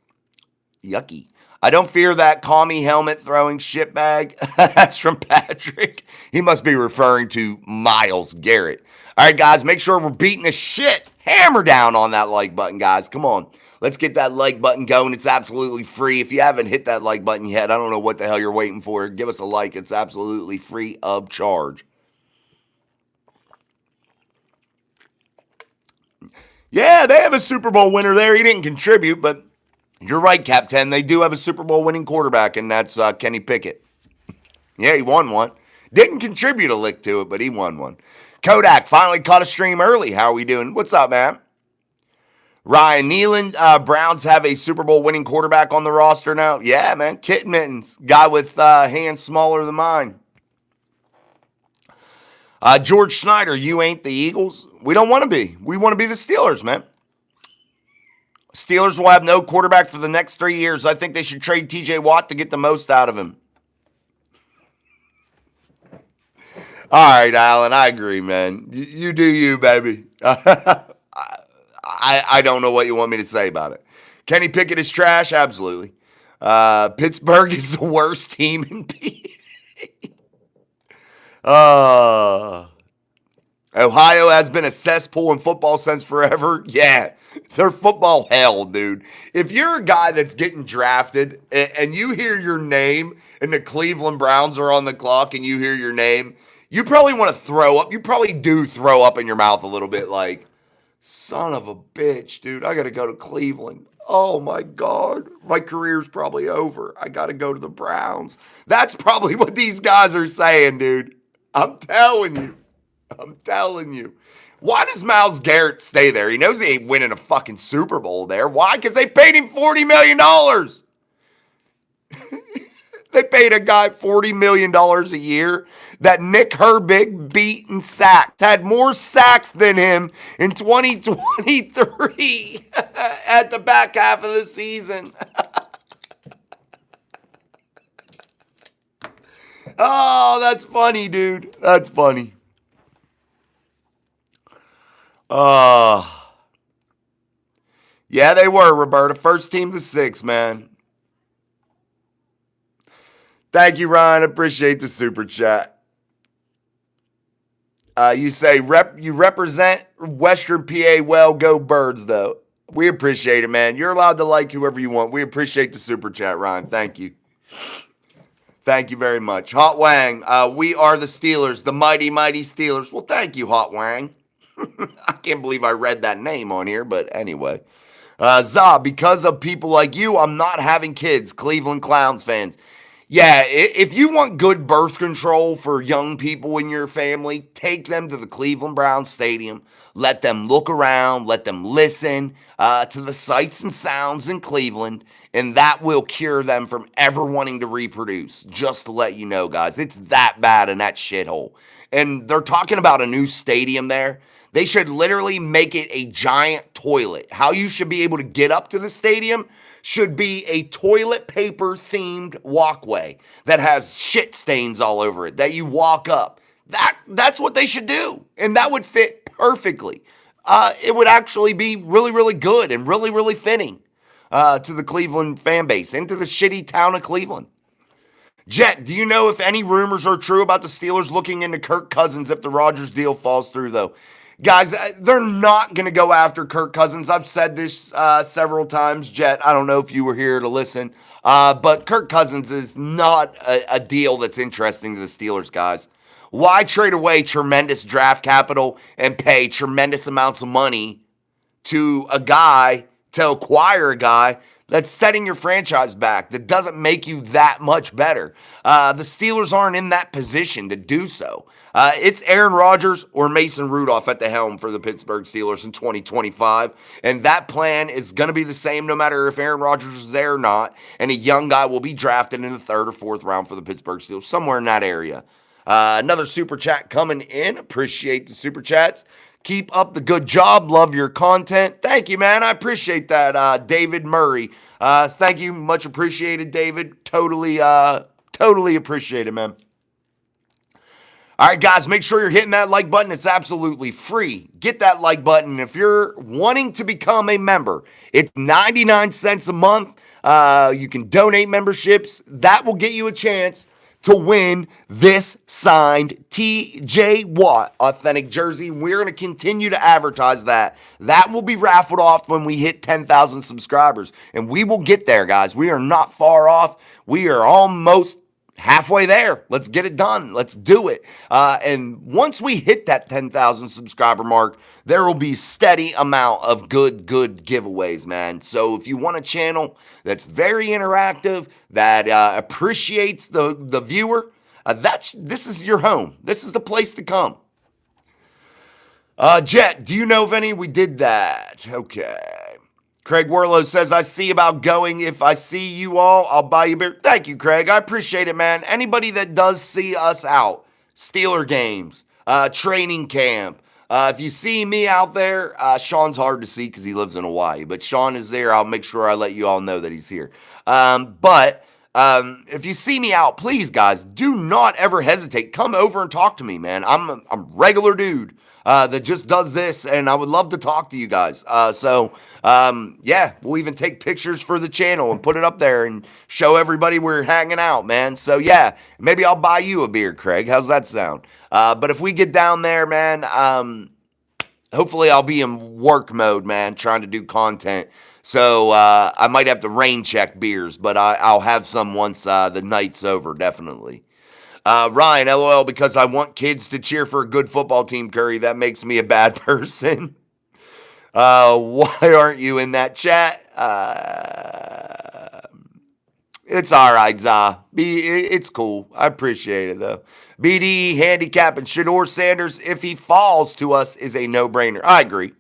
Yucky. I don't fear that commie helmet throwing shitbag. That's from Patrick. He must be referring to Myles Garrett. All right, guys, make sure we're beating the shit. Hammer down on that like button, guys. Come on. Let's get that like button going. It's absolutely free. If you haven't hit that like button yet, I don't know what the hell you're waiting for. Give us a like. It's absolutely free of charge. Yeah, they have a Super Bowl winner there. He didn't contribute, but you're right, Cap 10. They do have a Super Bowl winning quarterback, and that's Kenny Pickett. Yeah, he won one. Didn't contribute a lick to it, but he won one. Kodak finally caught a stream early. How are we doing? What's up, man? Ryan Nealon, Browns have a Super Bowl winning quarterback on the roster now. Yeah, man. Kit Mittens, guy with hands smaller than mine. George Snyder, you ain't the Eagles. We don't want to be. We want to be the Steelers, man. Steelers will have no quarterback for the next 3 years. I think they should trade TJ Watt to get the most out of him. All right, Alan, I agree, man. You do you, baby. I don't know what you want me to say about it. Kenny Pickett is trash? Absolutely. Pittsburgh is the worst team in PA. Ohio has been a cesspool in football since forever. Yeah, they're football hell, dude. If you're a guy that's getting drafted and you hear your name and the Cleveland Browns are on the clock and you hear your name, you probably want to throw up. You probably do throw up in your mouth a little bit like, son of a bitch, dude, I got to go to Cleveland. Oh, my God. My career's probably over. I got to go to the Browns. That's probably what these guys are saying, dude. I'm telling you. Why does Myles Garrett stay there? He knows he ain't winning a fucking Super Bowl there. Why? Because they paid him $40 million. They paid a guy $40 million a year that Nick Herbig beat and sacked. Had more sacks than him in 2023 at the back half of the season. Oh, that's funny, dude. That's funny. Yeah, they were, Roberta. First team to 6, man. Thank you, Ryan. Appreciate the super chat. You say you represent Western PA well. Go Birds, though. We appreciate it, man. You're allowed to like whoever you want. We appreciate the super chat, Ryan. Thank you. Thank you very much. Hot Wang, we are the Steelers, the mighty, mighty Steelers. Well, thank you, Hot Wang. I can't believe I read that name on here, but anyway. Za, because of people like you, I'm not having kids. Cleveland Clowns fans. Yeah, if you want good birth control for young people in your family, take them to the Cleveland Browns Stadium. Let them look around. Let them listen to the sights and sounds in Cleveland, and that will cure them from ever wanting to reproduce. Just to let you know, guys, it's that bad in that shithole. And they're talking about a new stadium there. They should literally make it a giant toilet. How you should be able to get up to the stadium should be a toilet paper themed walkway that has shit stains all over it that you walk up. That's what they should do. And that would fit perfectly. It would actually be really, really good and really, really fitting to the Cleveland fan base and to the shitty town of Cleveland. Jet, do you know if any rumors are true about the Steelers looking into Kirk Cousins if the Rodgers deal falls through, though? Guys, they're not going to go after Kirk Cousins. I've said this several times, Jet. I don't know if you were here to listen. But Kirk Cousins is not a deal that's interesting to the Steelers, guys. Why trade away tremendous draft capital and pay tremendous amounts of money to acquire a guy that's setting your franchise back, that doesn't make you that much better? The Steelers aren't in that position to do so. It's Aaron Rodgers or Mason Rudolph at the helm for the Pittsburgh Steelers in 2025, and that plan is going to be the same no matter if Aaron Rodgers is there or not, and a young guy will be drafted in the 3rd or 4th round for the Pittsburgh Steelers, somewhere in that area. Another super chat coming in. Appreciate the super chats. Keep up the good job. Love your content. Thank you, man. I appreciate that, David Murray. Thank you. Much appreciated, David. Totally appreciate it, man. All right, guys, make sure you're hitting that like button. It's absolutely free. Get that like button. If you're wanting to become a member, it's 99 cents a month. You can donate memberships. That will get you a chance to win this signed TJ Watt authentic jersey. We're going to continue to advertise that. That will be raffled off when we hit 10,000 subscribers. And we will get there, guys. We are not far off. We are almost halfway there. Let's get it done. Let's do it. And once we hit that 10,000 subscriber mark, there will be steady amount of good giveaways, man. So if you want a channel that's very interactive, that appreciates the viewer, this is your home. This is the place to come. Jet, do you know of any? We did that. Okay. Craig Werlow says, I see about going. If I see you all, I'll buy you a beer. Thank you, Craig. I appreciate it, man. Anybody that does see us out, Steeler games, training camp, if you see me out there, Sean's hard to see because he lives in Hawaii, but Sean is there. I'll make sure I let you all know that he's here. But if you see me out, please, guys, do not ever hesitate. Come over and talk to me, man. I'm a regular dude that just does this, and I would love to talk to you guys. Yeah, we'll even take pictures for the channel and put it up there and show everybody we're hanging out, man. So, yeah, maybe I'll buy you a beer, Craig. How's that sound? But if we get down there, man, hopefully I'll be in work mode, man, trying to do content. So I might have to rain check beers, but I'll have some once the night's over, definitely. Ryan, LOL, because I want kids to cheer for a good football team, Curry. That makes me a bad person. Why aren't you in that chat? It's all right, Za. It's cool. I appreciate it, though. BD handicap and Shador Sanders, if he falls to us, is a no-brainer. I agree.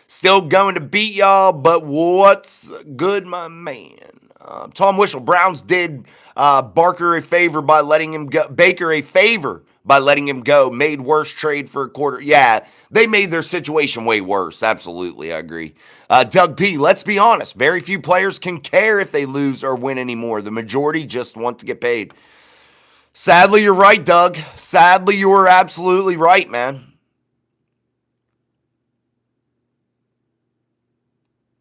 Still going to beat y'all, but what's good, my man? Tom Wishel, Browns did Baker a favor by letting him go. Made worse trade for a quarter. Yeah, they made their situation way worse. Absolutely, I agree. Doug P, let's be honest. Very few players can care if they lose or win anymore. The majority just want to get paid. Sadly, you're right, Doug. Sadly, you are absolutely right, man.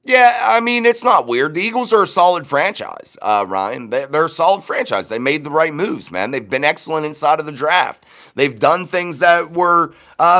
Yeah, I mean, it's not weird. The Eagles are a solid franchise, Ryan. They're a solid franchise. They made the right moves, man. They've been excellent inside of the draft. They've done things that were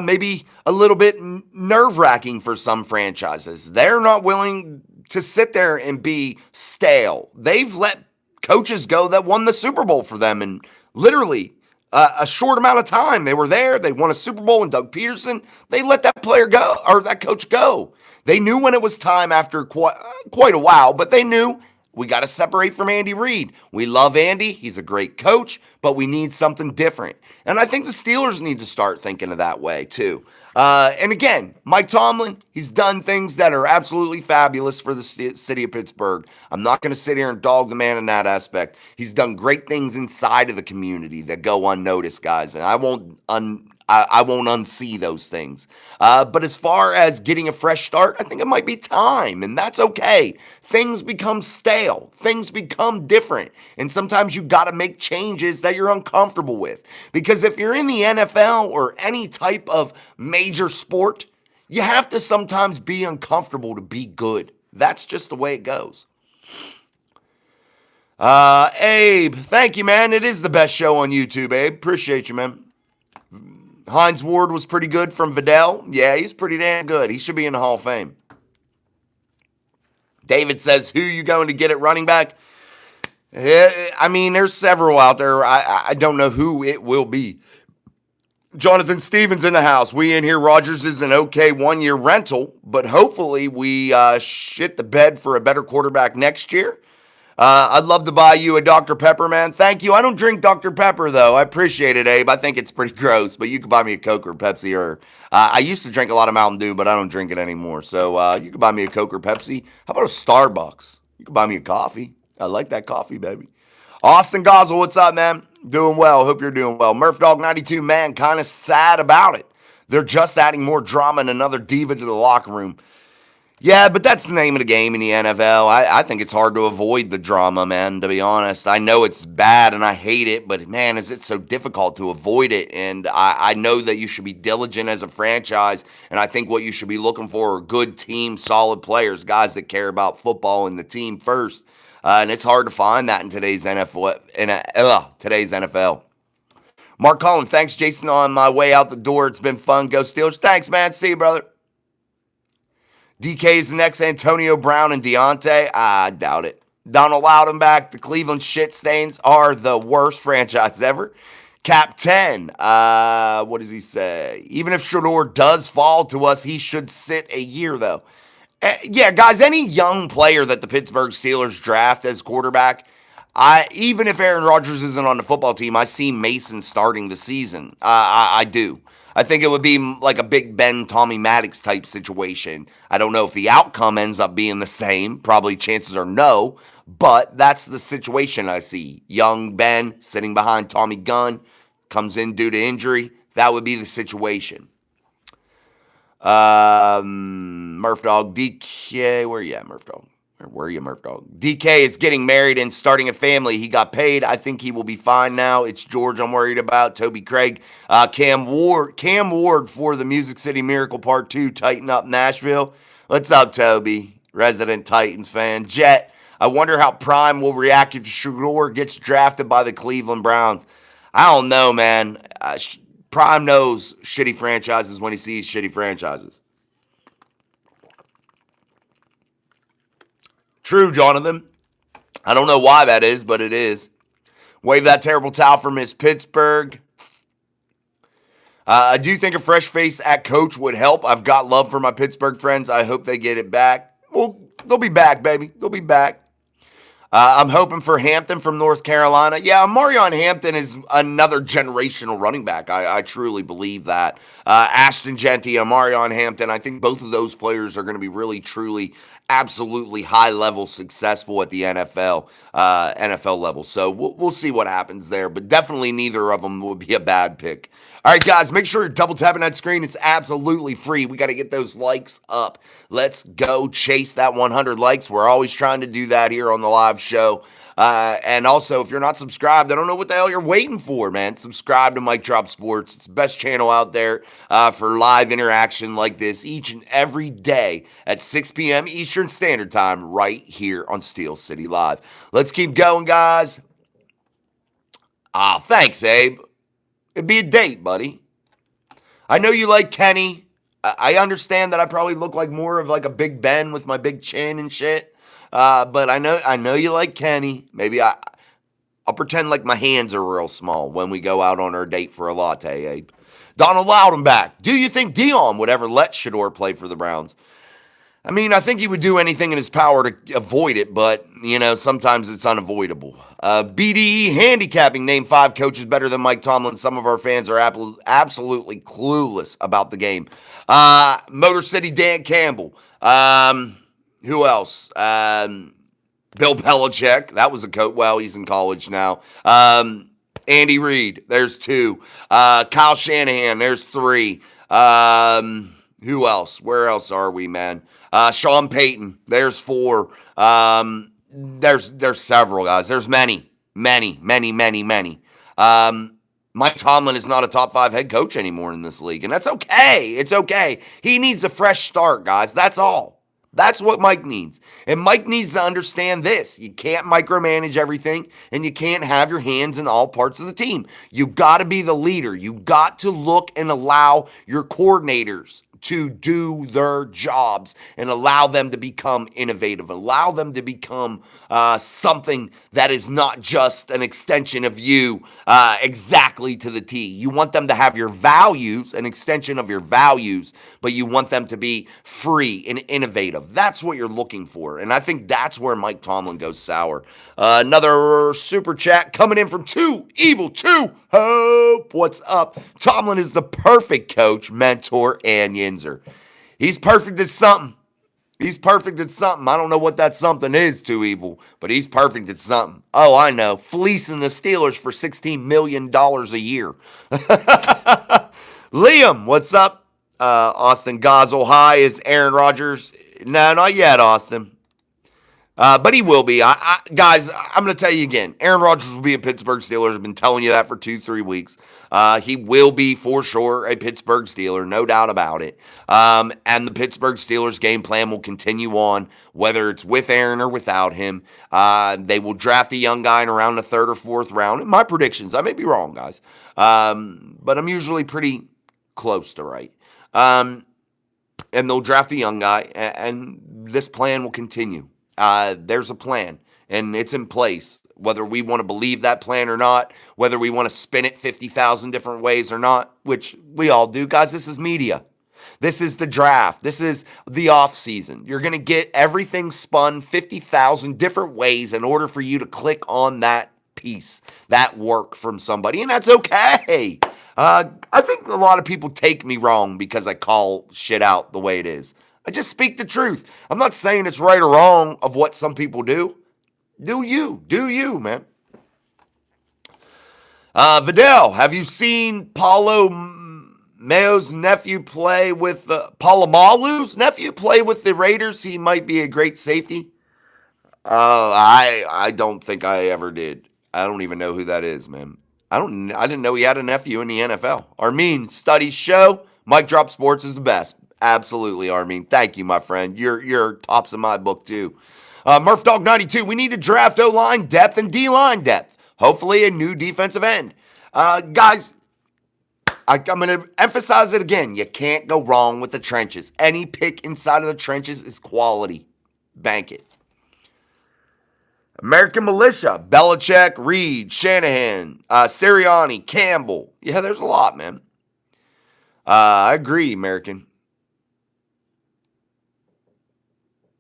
maybe a little bit nerve-wracking for some franchises. They're not willing to sit there and be stale. They've let coaches go that won the Super Bowl for them, and literally a short amount of time. They were there. They won a Super Bowl, and Doug Peterson, they let that player go, or that coach go. They knew when it was time after quite a while, but they knew we got to separate from Andy Reid. We love Andy. He's a great coach, but we need something different. And I think the Steelers need to start thinking of that way too. And again, Mike Tomlin, he's done things that are absolutely fabulous for the city of Pittsburgh. I'm not going to sit here and dog the man in that aspect. He's done great things inside of the community that go unnoticed, guys, and I won't unsee those things. But as far as getting a fresh start, I think it might be time, and that's okay. Things become stale. Things become different. And sometimes you got to make changes that you're uncomfortable with. Because if you're in the NFL or any type of major sport, you have to sometimes be uncomfortable to be good. That's just the way it goes. Abe, thank you, man. It is the best show on YouTube, Abe. Appreciate you, man. Hines Ward was pretty good from Vidal. Yeah, he's pretty damn good. He should be in the Hall of Fame. David says, who you going to get at running back? I mean, there's several out there. I don't know who it will be. Jonathan Stevens in the house. We in here. Rodgers is an okay one-year rental, but hopefully we shit the bed for a better quarterback next year. I'd love to buy you a Dr. Pepper, man. Thank you. I don't drink Dr. Pepper, though. I appreciate it, Abe. I think it's pretty gross, but you can buy me a Coke or Pepsi. Or I used to drink a lot of Mountain Dew, but I don't drink it anymore. So you can buy me a Coke or Pepsi. How about a Starbucks? You can buy me a coffee. I like that coffee, baby. Austin Gosel, what's up, man? Doing well. Hope you're doing well. Murph Dog 92, man, kind of sad about it. They're just adding more drama and another diva to the locker room. Yeah, but that's the name of the game in the NFL. I think it's hard to avoid the drama, man, to be honest. I know it's bad and I hate it, but man, is it so difficult to avoid it. And I know that you should be diligent as a franchise, and I think what you should be looking for are good team, solid players, guys that care about football and the team first. And it's hard to find that in today's NFL. Mark Cullen, thanks, Jason, on my way out the door. It's been fun. Go Steelers. Thanks, man. See you, brother. DK is the next Antonio Brown and Deontay. I doubt it. Donald Loudenback, the Cleveland shit stains are the worst franchise ever. Cap 10, what does he say? Even if Shador does fall to us, he should sit a year, though. Yeah, guys, any young player that the Pittsburgh Steelers draft as quarterback, even if Aaron Rodgers isn't on the football team, I see Mason starting the season. I do. I think it would be like a Big Ben, Tommy Maddox type situation. I don't know if the outcome ends up being the same. Probably chances are no, but that's the situation I see. Young Ben sitting behind Tommy Gunn, comes in due to injury. That would be the situation. Murph Dog, DK, where you at, Murph Dog? Where are you, Murph Dog? DK is getting married and starting a family. He got paid. I think he will be fine now. It's George I'm worried about. Toby Craig. Cam Ward for the Music City Miracle Part 2. Tighten up Nashville. What's up, Toby? Resident Titans fan. Jet. I wonder how Prime will react if Shador gets drafted by the Cleveland Browns. I don't know, man. Prime knows shitty franchises when he sees shitty franchises. True, Jonathan. I don't know why that is, but it is. Wave that terrible towel for Miss Pittsburgh. I do think a fresh face at coach would help. I've got love for my Pittsburgh friends. I hope they get it back. Well, they'll be back, baby. They'll be back. I'm hoping for Hampton from North Carolina. Yeah, Marion Hampton is another generational running back. I truly believe that. Ashton Genty and Marion Hampton, I think both of those players are going to be really, truly, absolutely high-level successful at the NFL level. So we'll see what happens there, but definitely neither of them would be a bad pick. All right, guys, make sure you're double tapping that screen. It's absolutely free. We got to get those likes up. Let's go chase that 100 likes. We're always trying to do that here on the live show. And also, if you're not subscribed, I don't know what the hell you're waiting for, man. Subscribe to Mic Drop Sports. It's the best channel out there for live interaction like this each and every day at 6 p.m. Eastern Standard Time right here on Steel City Live. Let's keep going, guys. Thanks, Abe. It'd be a date, buddy. I know you like Kenny. I understand that I probably look like more of like a Big Ben with my big chin and shit. But I know you like Kenny. Maybe I'll pretend like my hands are real small when we go out on our date for a latte, Abe. Donald Loudenback. Do you think Dion would ever let Shedeur play for the Browns? I mean, I think he would do anything in his power to avoid it, but, sometimes it's unavoidable. BDE Handicapping named 5 coaches better than Mike Tomlin. Some of our fans are absolutely clueless about the game. Motor City Dan Campbell. Who else? Bill Belichick. That was a coach. Well, he's in college now. Andy Reid. There's 2. Kyle Shanahan. There's 3. Who else? Where else are we, man? Sean Payton. There's 4. There's several guys. There's many. Mike Tomlin is not a top 5 head coach anymore in this league, and that's okay. It's okay. He needs a fresh start, guys. That's all. That's what Mike needs. And Mike needs to understand this. You can't micromanage everything, and you can't have your hands in all parts of the team. You got to be the leader. You got to look and allow your coordinators to do their jobs and allow them to become innovative, allow them to become something that is not just an extension of you exactly to the T. You want them to have your values, an extension of your values, but you want them to be free and innovative. That's what you're looking for. And I think that's where Mike Tomlin goes sour. Another super chat coming in from 2 Evil 2 Hope. What's up? Tomlin is the perfect coach, mentor, and Yinzer. He's perfect at something. He's perfect at something. I don't know what that something is, 2 Evil, but he's perfect at something. Oh, I know. Fleecing the Steelers for $16 million a year. Liam, what's up? Austin Gosel, hi. Is Aaron Rodgers? No, not yet, Austin. But he will be. Guys, I'm going to tell you again. Aaron Rodgers will be a Pittsburgh Steeler. I've been telling you that for 2-3 weeks. He will be, for sure, a Pittsburgh Steeler. No doubt about it. And the Pittsburgh Steelers game plan will continue on, whether it's with Aaron or without him. They will draft a young guy in around the 3rd or 4th round. In my predictions, I may be wrong, guys. But I'm usually pretty close to right. And they'll draft a young guy, and this plan will continue. There's a plan, and it's in place. Whether we want to believe that plan or not, whether we want to spin it 50,000 different ways or not, which we all do. Guys, this is media. This is the draft. This is the offseason. You're going to get everything spun 50,000 different ways in order for you to click on that piece, that work from somebody, and that's okay. I think a lot of people take me wrong because I call shit out the way it is. I just speak the truth. I'm not saying it's right or wrong of what some people do. Do you, man. Vidal, have you seen Paulo Mayo's nephew play with Palomalu's nephew play with the Raiders? He might be a great safety. I don't think I ever did. I don't even know who that is, man. I didn't know he had a nephew in the NFL. Armin, studies show Mic Drop Sports is the best. Absolutely, Armin. Thank you, my friend. You're tops in my book, too. Murph Dog 92, we need to draft O-line depth and D-line depth. Hopefully a new defensive end. Guys, I'm going to emphasize it again. You can't go wrong with the trenches. Any pick inside of the trenches is quality. Bank it. American Militia, Belichick, Reed, Shanahan, Sirianni, Campbell. Yeah, there's a lot, man. I agree, American.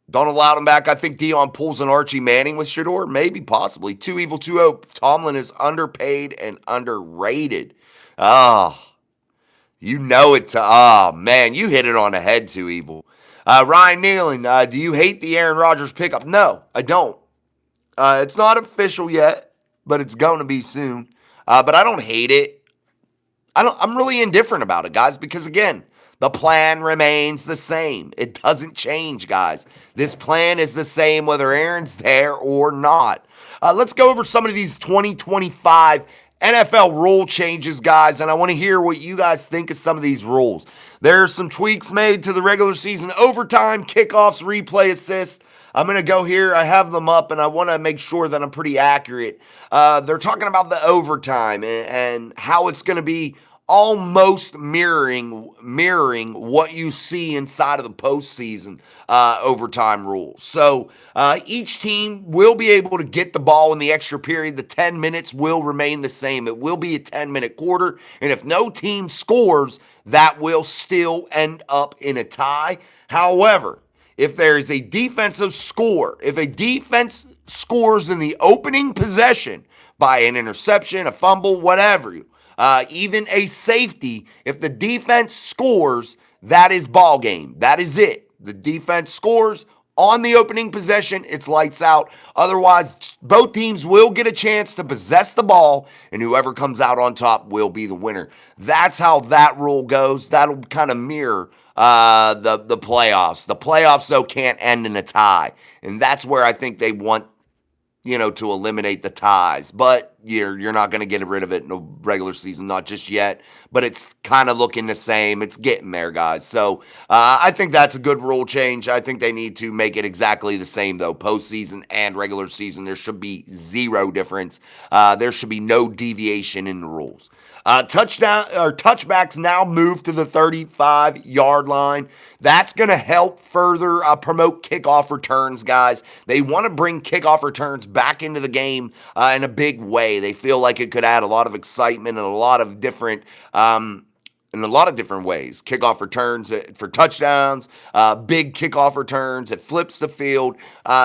Donald Loudenback, I think Dion pulls an Archie Manning with Shedeur. Maybe, possibly. 2 Evil, 2 Hope. Tomlin is underpaid and underrated. You know it. Man, you hit it on the head, 2 Evil. Ryan Nealon, do you hate the Aaron Rodgers pickup? No, I don't. It's not official yet, but it's going to be soon. But I don't hate it. I'm really indifferent about it, guys, because again, the plan remains the same. It doesn't change, guys. This plan is the same whether Aaron's there or not. Let's go over some of these 2025 NFL rule changes, guys, and I want to hear what you guys think of some of these rules. There's some tweaks made to the regular season overtime, kickoffs, replay assist. I'm going to go here. I have them up, and I want to make sure that I'm pretty accurate. They're talking about the overtime and how it's going to be almost mirroring what you see inside of the postseason overtime rules. So each team will be able to get the ball in the extra period. The 10 minutes will remain the same. It will be a 10-minute quarter, and if no team scores, that will still end up in a tie. However, if there is a defensive score, if a defense scores in the opening possession by an interception, a fumble, whatever, even a safety, if the defense scores, that is ball game. That is it. The defense scores on the opening possession, it's lights out. Otherwise, both teams will get a chance to possess the ball, and whoever comes out on top will be the winner. That's how that rule goes. That'll kind of mirror the playoffs. The playoffs, though, can't end in a tie, and that's where I think they want, to eliminate the ties. But you're not going to get rid of it in the regular season, not just yet. But it's kind of looking the same. It's getting there, guys. So I think that's a good rule change. I think they need to make it exactly the same, though. Postseason and regular season, there should be zero difference. There should be no deviation in the rules. Touchbacks now move to the 35-yard line. That's going to help further promote kickoff returns, guys. They want to bring kickoff returns back into the game in a big way. They feel like it could add a lot of excitement and a lot of different ways. Kickoff returns for touchdowns, big kickoff returns. It flips the field.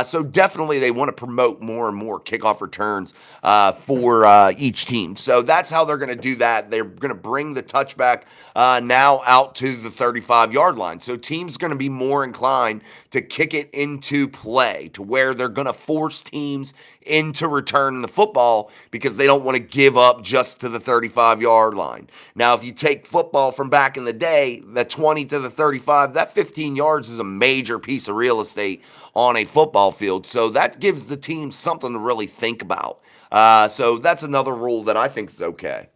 So definitely they want to promote more and more kickoff returns for each team. So that's how they're going to do that. They're going to bring the touchback now out to the 35-yard line. So teams are going to be more inclined to kick it into play to where they're going to force teams into return the football because they don't want to give up just to the 35-yard line. Now, if you take football from back in the day, the 20 to the 35, that 15 yards is a major piece of real estate on a football field. So that gives the team something to really think about. So that's another rule that I think is okay.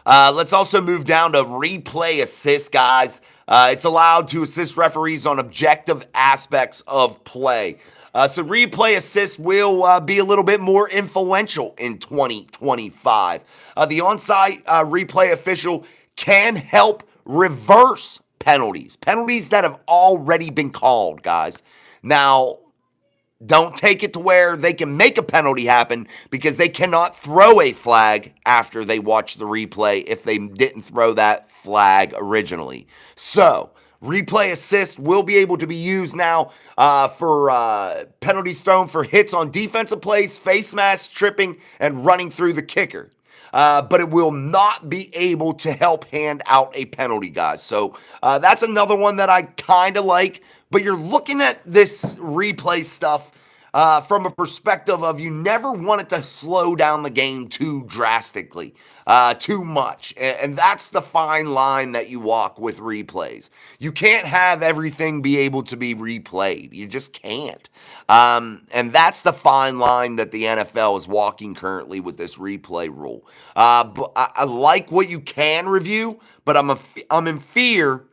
Let's also move down to replay assist, guys. It's allowed to assist referees on objective aspects of play. So replay assist will be a little bit more influential in 2025. The onside replay official can help reverse penalties that have already been called, guys. Now, don't take it to where they can make a penalty happen because they cannot throw a flag after they watch the replay if they didn't throw that flag originally. So, replay assist will be able to be used now for penalties thrown for hits on defensive plays, face masks, tripping, and running through the kicker. But it will not be able to help hand out a penalty, guys. So that's another one that I kind of like. But you're looking at this replay stuff from a perspective of you never want it to slow down the game too drastically, too much. And that's the fine line that you walk with replays. You can't have everything be able to be replayed. You just can't. And that's the fine line that the NFL is walking currently with this replay rule. But I like what you can review, but I'm in fear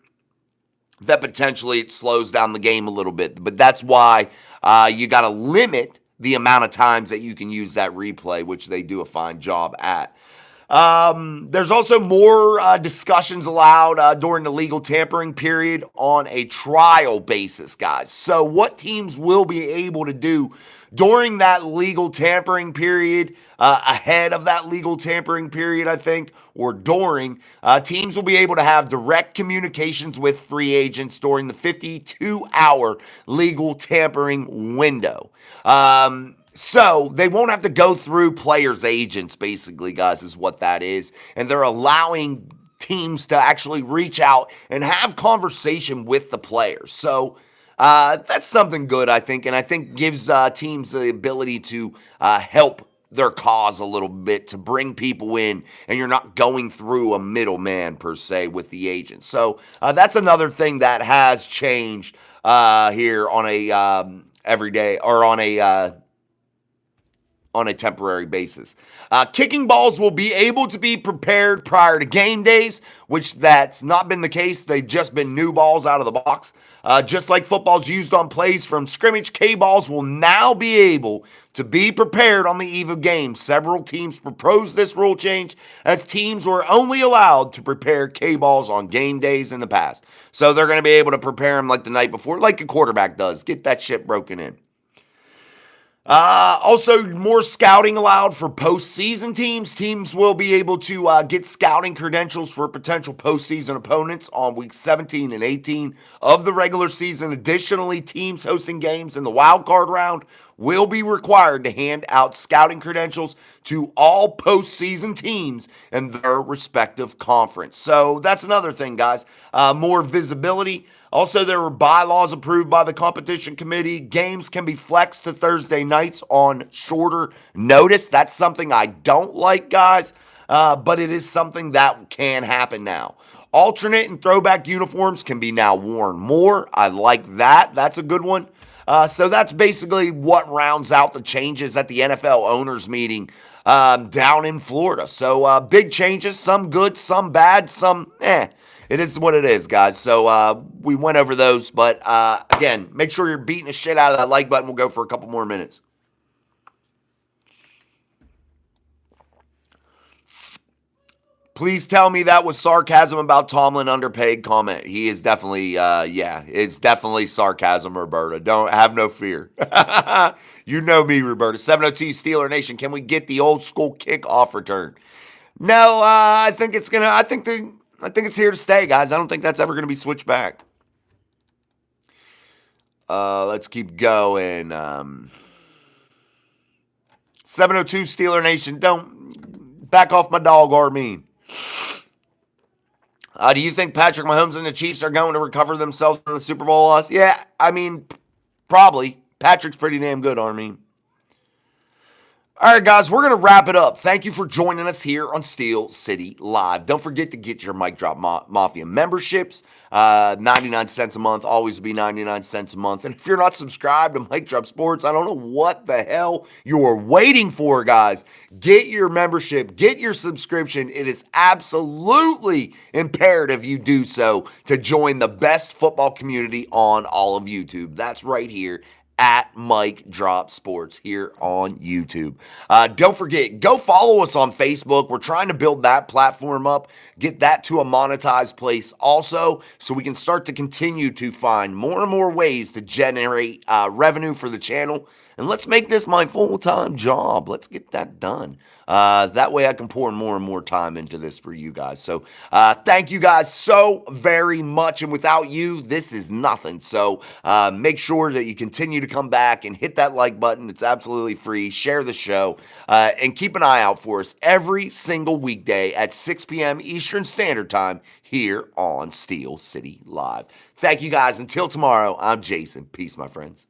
that potentially it slows down the game a little bit. But that's why you got to limit the amount of times that you can use that replay, which they do a fine job at. There's also more discussions allowed during the legal tampering period on a trial basis, guys. So what teams will be able to do during that legal tampering period, ahead of that legal tampering period, I think, or during, teams will be able to have direct communications with free agents during the 52-hour legal tampering window. So they won't have to go through players' agents, basically, guys, is what that is. And they're allowing teams to actually reach out and have conversation with the players. So that's something good, I think, and I think gives teams the ability to help their cause a little bit to bring people in, and you're not going through a middleman per se with the agent. So that's another thing that has changed here on a everyday or on a temporary basis. Kicking balls will be able to be prepared prior to game days, which that's not been the case. They've just been new balls out of the box. Just like footballs used on plays from scrimmage, K-balls will now be able to be prepared on the eve of games. Several teams proposed this rule change as teams were only allowed to prepare K-balls on game days in the past. So they're going to be able to prepare them like the night before, like a quarterback does. Get that shit broken in. Also, more scouting allowed for postseason teams. Teams will be able to get scouting credentials for potential postseason opponents on weeks 17 and 18 of the regular season. Additionally, teams hosting games in the wild card round will be required to hand out scouting credentials to all postseason teams in their respective conference. So that's another thing, guys. More visibility. Also, there were bylaws approved by the competition committee. Games can be flexed to Thursday nights on shorter notice. That's something I don't like, guys, but it is something that can happen now. Alternate and throwback uniforms can be now worn more. I like that. That's a good one. So that's basically what rounds out the changes at the NFL owners meeting down in Florida. So big changes, some good, some bad, some It is what it is, guys. So we went over those. But again, make sure you're beating the shit out of that like button. We'll go for a couple more minutes. Please tell me that was sarcasm about Tomlin underpaid comment. He is definitely, it's definitely sarcasm, Roberta. Don't have no fear. You know me, Roberta. 702 Steeler Nation. Can we get the old school kickoff return? No, I think it's here to stay, guys. I don't think that's ever going to be switched back. Let's keep going. 702 Steeler Nation. Don't back off my dog, Armin. Do you think Patrick Mahomes and the Chiefs are going to recover themselves from the Super Bowl loss? Yeah, I mean, probably. Patrick's pretty damn good, Armin. All right, guys, we're going to wrap it up. Thank you for joining us here on Steel City Live. Don't forget to get your Mic Drop Mafia memberships. 99 cents a month, always be 99 cents a month. And if you're not subscribed to Mic Drop Sports, I don't know what the hell you're waiting for, guys. Get your membership, get your subscription. It is absolutely imperative you do so to join the best football community on all of YouTube. That's right here at Mic Drop Sports here on YouTube. Don't forget, go follow us on Facebook. We're trying to build that platform up, get that to a monetized place also, so we can start to continue to find more and more ways to generate revenue for the channel. And let's make this my full-time job. Let's get that done. That way I can pour more and more time into this for you guys. So thank you guys so very much. And without you, this is nothing. So make sure that you continue to come back and hit that like button. It's absolutely free. Share the show. And keep an eye out for us every single weekday at 6 p.m. Eastern Standard Time here on Steel City Live. Thank you guys. Until tomorrow, I'm Jason. Peace, my friends.